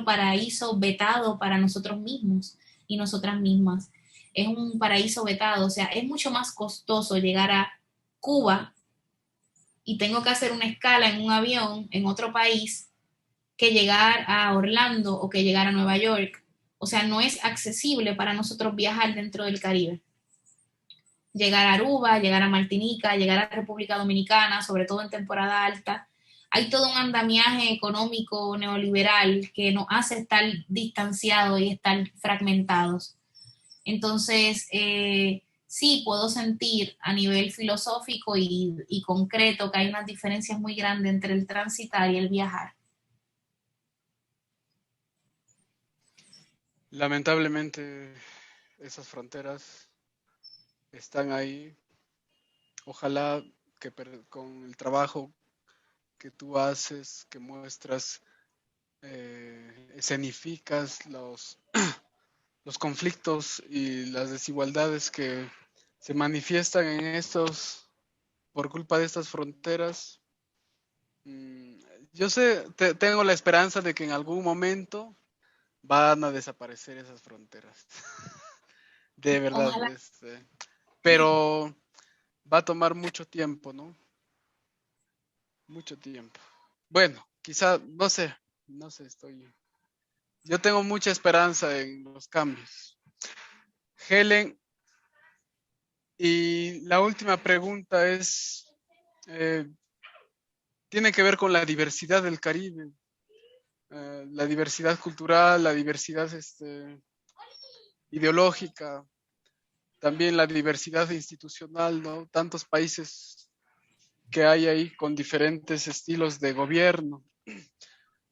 paraíso vetado para nosotros mismos y nosotras mismas. es un paraíso vetado. O sea, es mucho más costoso llegar a Cuba y tengo que hacer una escala en un avión en otro país que llegar a Orlando o que llegar a Nueva York. O sea, no es accesible para nosotros viajar dentro del Caribe. Llegar a Aruba, llegar a Martinica, llegar a República Dominicana, sobre todo en temporada alta. Hay todo un andamiaje económico neoliberal que nos hace estar distanciados y estar fragmentados. Entonces, sí puedo sentir a nivel filosófico y concreto que hay unas diferencias muy grandes entre el transitar y el viajar. Lamentablemente, esas fronteras están ahí. Ojalá que con el trabajo que tú haces, que muestras, escenificas los conflictos y las desigualdades que se manifiestan en estos, por culpa de estas fronteras. Yo sé, tengo la esperanza de que en algún momento van a desaparecer esas fronteras. De verdad, Ojalá. pero va a tomar mucho tiempo, ¿no? Mucho tiempo. Bueno, quizá, no sé, yo tengo mucha esperanza en los cambios. Helen, y la última pregunta es, tiene que ver con la diversidad del Caribe, la diversidad cultural, la diversidad ideológica, también la diversidad institucional, ¿no? Tantos países que hay ahí con diferentes estilos de gobierno.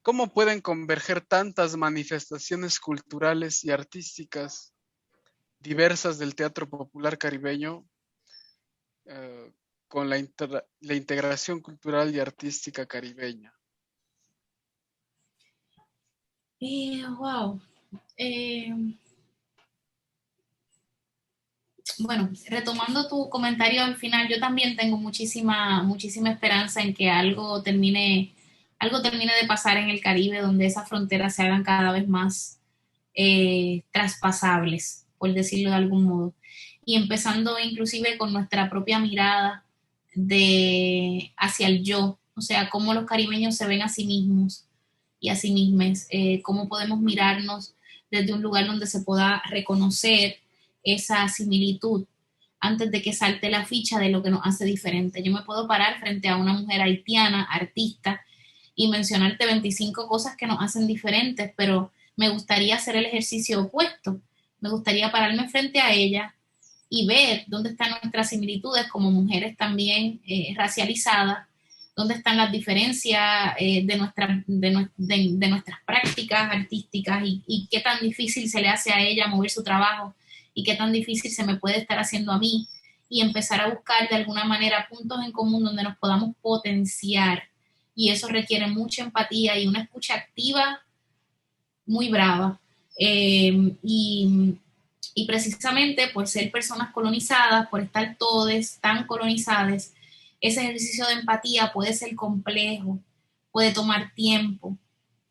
¿Cómo pueden converger tantas manifestaciones culturales y artísticas diversas del teatro popular caribeño con la integración cultural y artística caribeña? Wow. Bueno, retomando tu comentario al final, yo también tengo muchísima esperanza en que algo termine de pasar en el Caribe, donde esas fronteras se hagan cada vez más traspasables, por decirlo de algún modo. Y empezando inclusive con nuestra propia mirada hacia el yo, o sea, cómo los caribeños se ven a sí mismos y a sí mismas, cómo podemos mirarnos desde un lugar donde se pueda reconocer esa similitud antes de que salte la ficha de lo que nos hace diferente. Yo me puedo parar frente a una mujer haitiana, artista, y mencionarte 25 cosas que nos hacen diferentes, pero me gustaría hacer el ejercicio opuesto. Me gustaría pararme frente a ella y ver dónde están nuestras similitudes como mujeres también racializadas, dónde están las diferencias de nuestras prácticas artísticas y qué tan difícil se le hace a ella mover su trabajo y qué tan difícil se me puede estar haciendo a mí, y empezar a buscar de alguna manera puntos en común donde nos podamos potenciar. Y eso requiere mucha empatía y una escucha activa muy brava. Y precisamente por ser personas colonizadas, por estar todos tan colonizadas, ese ejercicio de empatía puede ser complejo, puede tomar tiempo.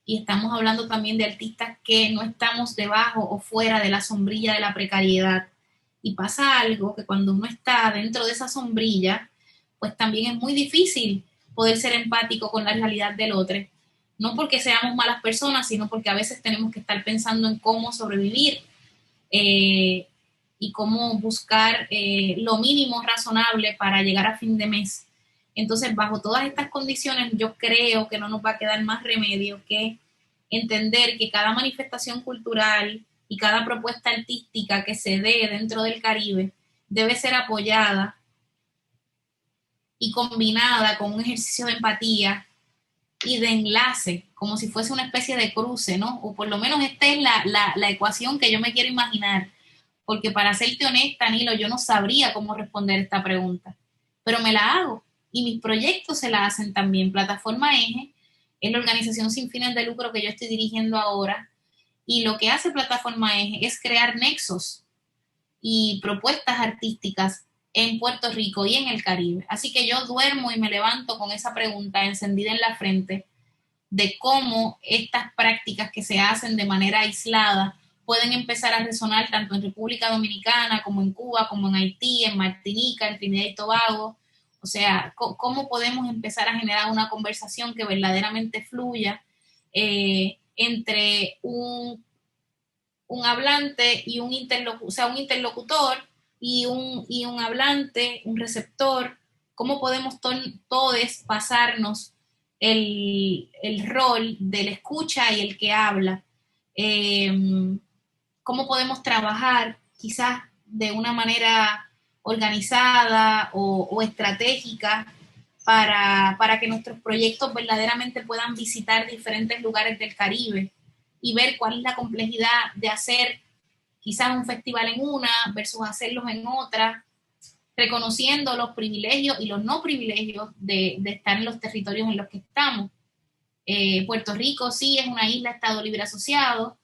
Y estamos hablando también de artistas que no estamos debajo o fuera de la sombrilla de la precariedad. Y pasa algo que cuando uno está dentro de esa sombrilla, pues también es muy difícil poder ser empático con la realidad del otro. No porque seamos malas personas, sino porque a veces tenemos que estar pensando en cómo sobrevivir y cómo buscar lo mínimo razonable para llegar a fin de mes. Entonces, bajo todas estas condiciones, yo creo que no nos va a quedar más remedio que entender que cada manifestación cultural y cada propuesta artística que se dé dentro del Caribe debe ser apoyada y combinada con un ejercicio de empatía y de enlace, como si fuese una especie de cruce, ¿no? O por lo menos esta es la ecuación que yo me quiero imaginar, porque para serte honesta, Nilo, yo no sabría cómo responder esta pregunta, pero me la hago y mis proyectos se la hacen también. Plataforma Eje es la organización sin fines de lucro que yo estoy dirigiendo ahora, y lo que hace Plataforma Eje es crear nexos y propuestas artísticas en Puerto Rico y en el Caribe. Así que yo duermo y me levanto con esa pregunta encendida en la frente de cómo estas prácticas que se hacen de manera aislada pueden empezar a resonar tanto en República Dominicana como en Cuba, como en Haití, en Martinica, en Trinidad y Tobago. O sea, ¿cómo podemos empezar a generar una conversación que verdaderamente fluya entre un hablante y un interlocutor y un hablante, un receptor? ¿Cómo podemos todos pasarnos el rol del escucha y el que habla? ¿Cómo podemos trabajar quizás de una manera organizada o estratégica para que nuestros proyectos verdaderamente puedan visitar diferentes lugares del Caribe y ver cuál es la complejidad de hacer quizás un festival en una versus hacerlos en otra, reconociendo los privilegios y los no privilegios de estar en los territorios en los que estamos. Puerto Rico sí es una isla Estado Libre Asociado,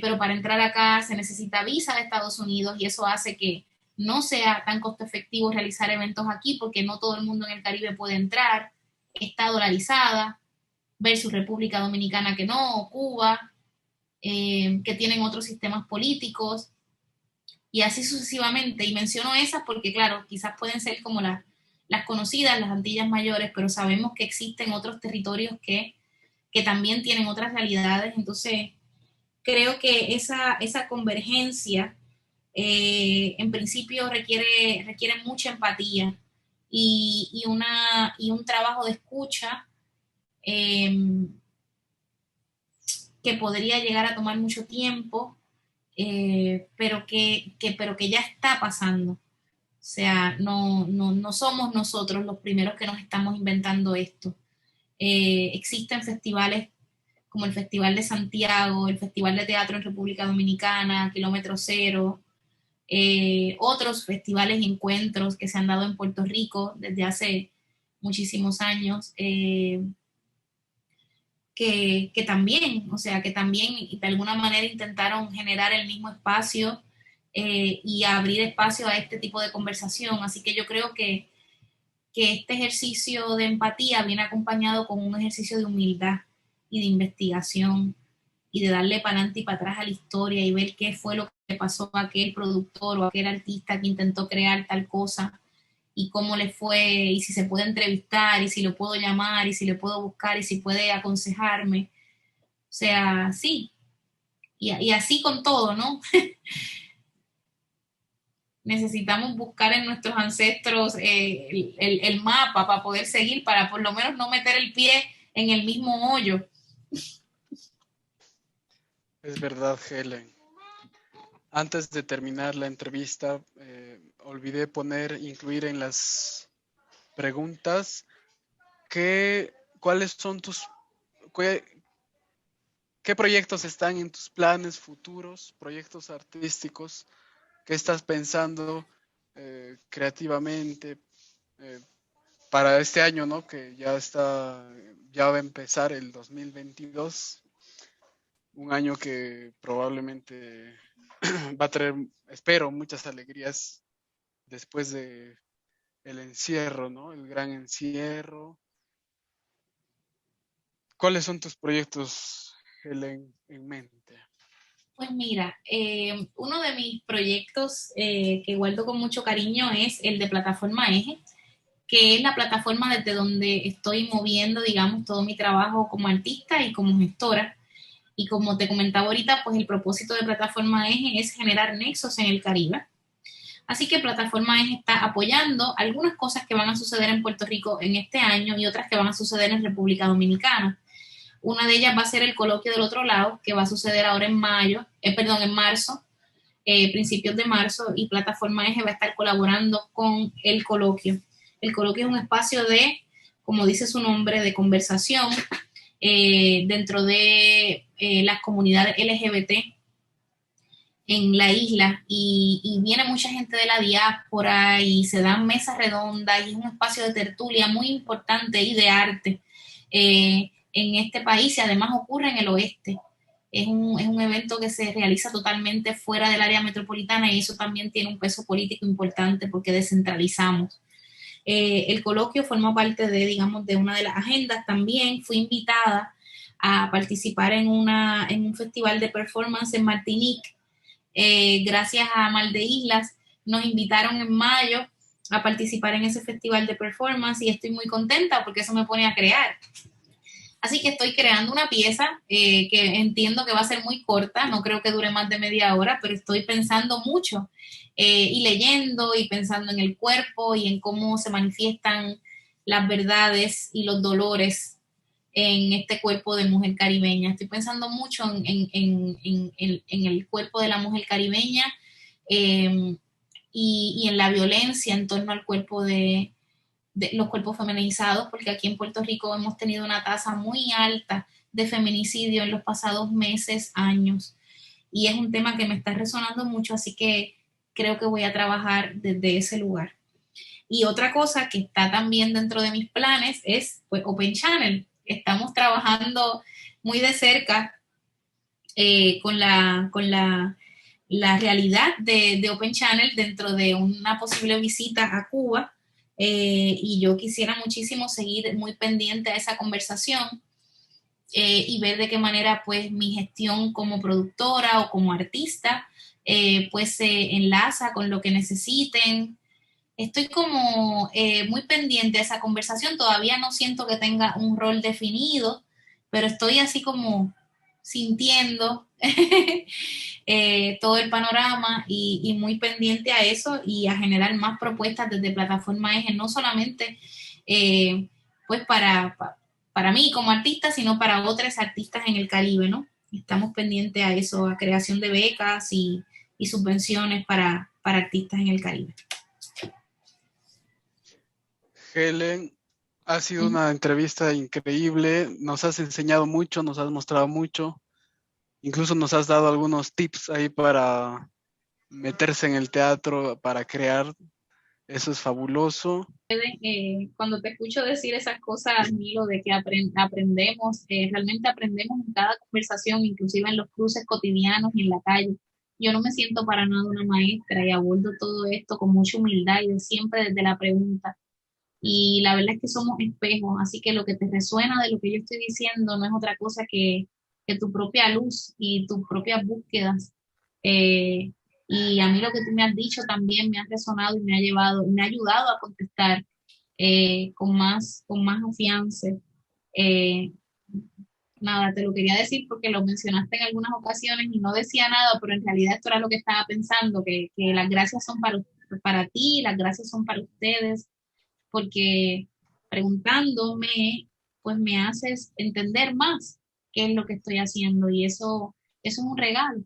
pero para entrar acá se necesita visa de Estados Unidos y eso hace que no sea tan costo efectivo realizar eventos aquí porque no todo el mundo en el Caribe puede entrar. Está dolarizada versus República Dominicana que no, Cuba, que tienen otros sistemas políticos y así sucesivamente. Y menciono esas porque, claro, quizás pueden ser como las conocidas, las Antillas Mayores, pero sabemos que existen otros territorios que también tienen otras realidades. Entonces, creo que esa convergencia en principio requiere mucha empatía y un trabajo de escucha que podría llegar a tomar mucho tiempo, pero que ya está pasando. O sea, no somos nosotros los primeros que nos estamos inventando esto. Existen festivales como el Festival de Santiago, el Festival de Teatro en República Dominicana, Kilómetro Cero, otros festivales y encuentros que se han dado en Puerto Rico desde hace muchísimos años, que también, o sea, que también de alguna manera intentaron generar el mismo espacio y abrir espacio a este tipo de conversación. Así que yo creo que este ejercicio de empatía viene acompañado con un ejercicio de humildad y de investigación y de darle para adelante y para atrás a la historia y ver qué fue lo que le pasó a aquel productor o a aquel artista que intentó crear tal cosa y cómo le fue y si se puede entrevistar y si lo puedo llamar y si le puedo buscar y si puede aconsejarme. O sea, sí. Y así con todo, ¿no? Necesitamos buscar en nuestros ancestros el mapa para poder seguir, para por lo menos no meter el pie en el mismo hoyo. Es verdad, Helen. Antes de terminar la entrevista, olvidé incluir en las preguntas cuáles son qué proyectos están en tus planes futuros, proyectos artísticos, qué estás pensando creativamente para este año, ¿no? Que ya va a empezar el 2022, un año que probablemente va a traer, espero, muchas alegrías después de el encierro, ¿no? El gran encierro. ¿Cuáles son tus proyectos, Helen, en mente? Pues mira, uno de mis proyectos que guardo con mucho cariño es el de Plataforma Eje, que es la plataforma desde donde estoy moviendo, digamos, todo mi trabajo como artista y como gestora. Y como te comentaba ahorita, pues el propósito de Plataforma Eje es generar nexos en el Caribe. Así que Plataforma Eje está apoyando algunas cosas que van a suceder en Puerto Rico en este año y otras que van a suceder en República Dominicana. Una de ellas va a ser el coloquio del otro lado, que va a suceder ahora en marzo, principios de marzo, y Plataforma Eje va a estar colaborando con el coloquio. El coloquio es un espacio de, como dice su nombre, de conversación dentro de las comunidades LGBT en la isla y viene mucha gente de la diáspora y se dan mesas redondas y es un espacio de tertulia muy importante y de arte en este país y además ocurre en el oeste. Es un evento que se realiza totalmente fuera del área metropolitana y eso también tiene un peso político importante porque descentralizamos. El coloquio forma parte de una de las agendas también. Fui invitada a participar en un festival de performance en Martinique. Gracias a Mar de Islas, nos invitaron en mayo a participar en ese festival de performance y estoy muy contenta porque eso me pone a crear. Así que estoy creando una pieza que entiendo que va a ser muy corta, no creo que dure más de media hora, pero estoy pensando mucho y leyendo y pensando en el cuerpo y en cómo se manifiestan las verdades y los dolores en este cuerpo de mujer caribeña. Estoy pensando mucho en el cuerpo de la mujer caribeña y en la violencia en torno al cuerpo de los cuerpos feminizados, porque aquí en Puerto Rico hemos tenido una tasa muy alta de feminicidio en los pasados meses, años, y es un tema que me está resonando mucho, así que creo que voy a trabajar desde ese lugar. Y otra cosa que está también dentro de mis planes es pues, Open Channel. Estamos trabajando muy de cerca con la realidad de Open Channel dentro de una posible visita a Cuba. Y yo quisiera muchísimo seguir muy pendiente a esa conversación y ver de qué manera pues mi gestión como productora o como artista pues se enlaza con lo que necesiten. Estoy como muy pendiente de esa conversación, todavía no siento que tenga un rol definido, pero estoy así como sintiendo todo el panorama y muy pendiente a eso y a generar más propuestas desde Plataforma Eje, no solamente pues para mí como artista, sino para otros artistas en el Caribe, ¿no? Estamos pendientes a eso, a creación de becas y subvenciones para artistas en el Caribe. Helen, ha sido una entrevista increíble, nos has enseñado mucho, nos has mostrado mucho, incluso nos has dado algunos tips ahí para meterse en el teatro, para crear, eso es fabuloso. Cuando te escucho decir esas cosas, Milo, de que aprendemos, realmente aprendemos en cada conversación, inclusive en los cruces cotidianos y en la calle. Yo no me siento para nada una maestra y abordo todo esto con mucha humildad y siempre desde la pregunta. Y la verdad es que somos espejos, así que lo que te resuena de lo que yo estoy diciendo no es otra cosa que tu propia luz y tus propias búsquedas. Y a mí lo que tú me has dicho también me ha resonado y me ha ayudado a contestar con más afianza. Nada, te lo quería decir porque lo mencionaste en algunas ocasiones y no decía nada, pero en realidad esto era lo que estaba pensando, que las gracias son para ti, las gracias son para ustedes, porque preguntándome, pues me haces entender más qué es lo que estoy haciendo y eso es un regalo.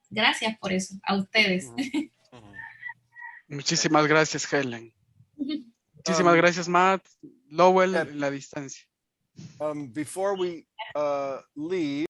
Gracias por eso, a ustedes. Muchísimas gracias, Helen. Muchísimas gracias, Matt. Lowell, en la distancia. Before we leave,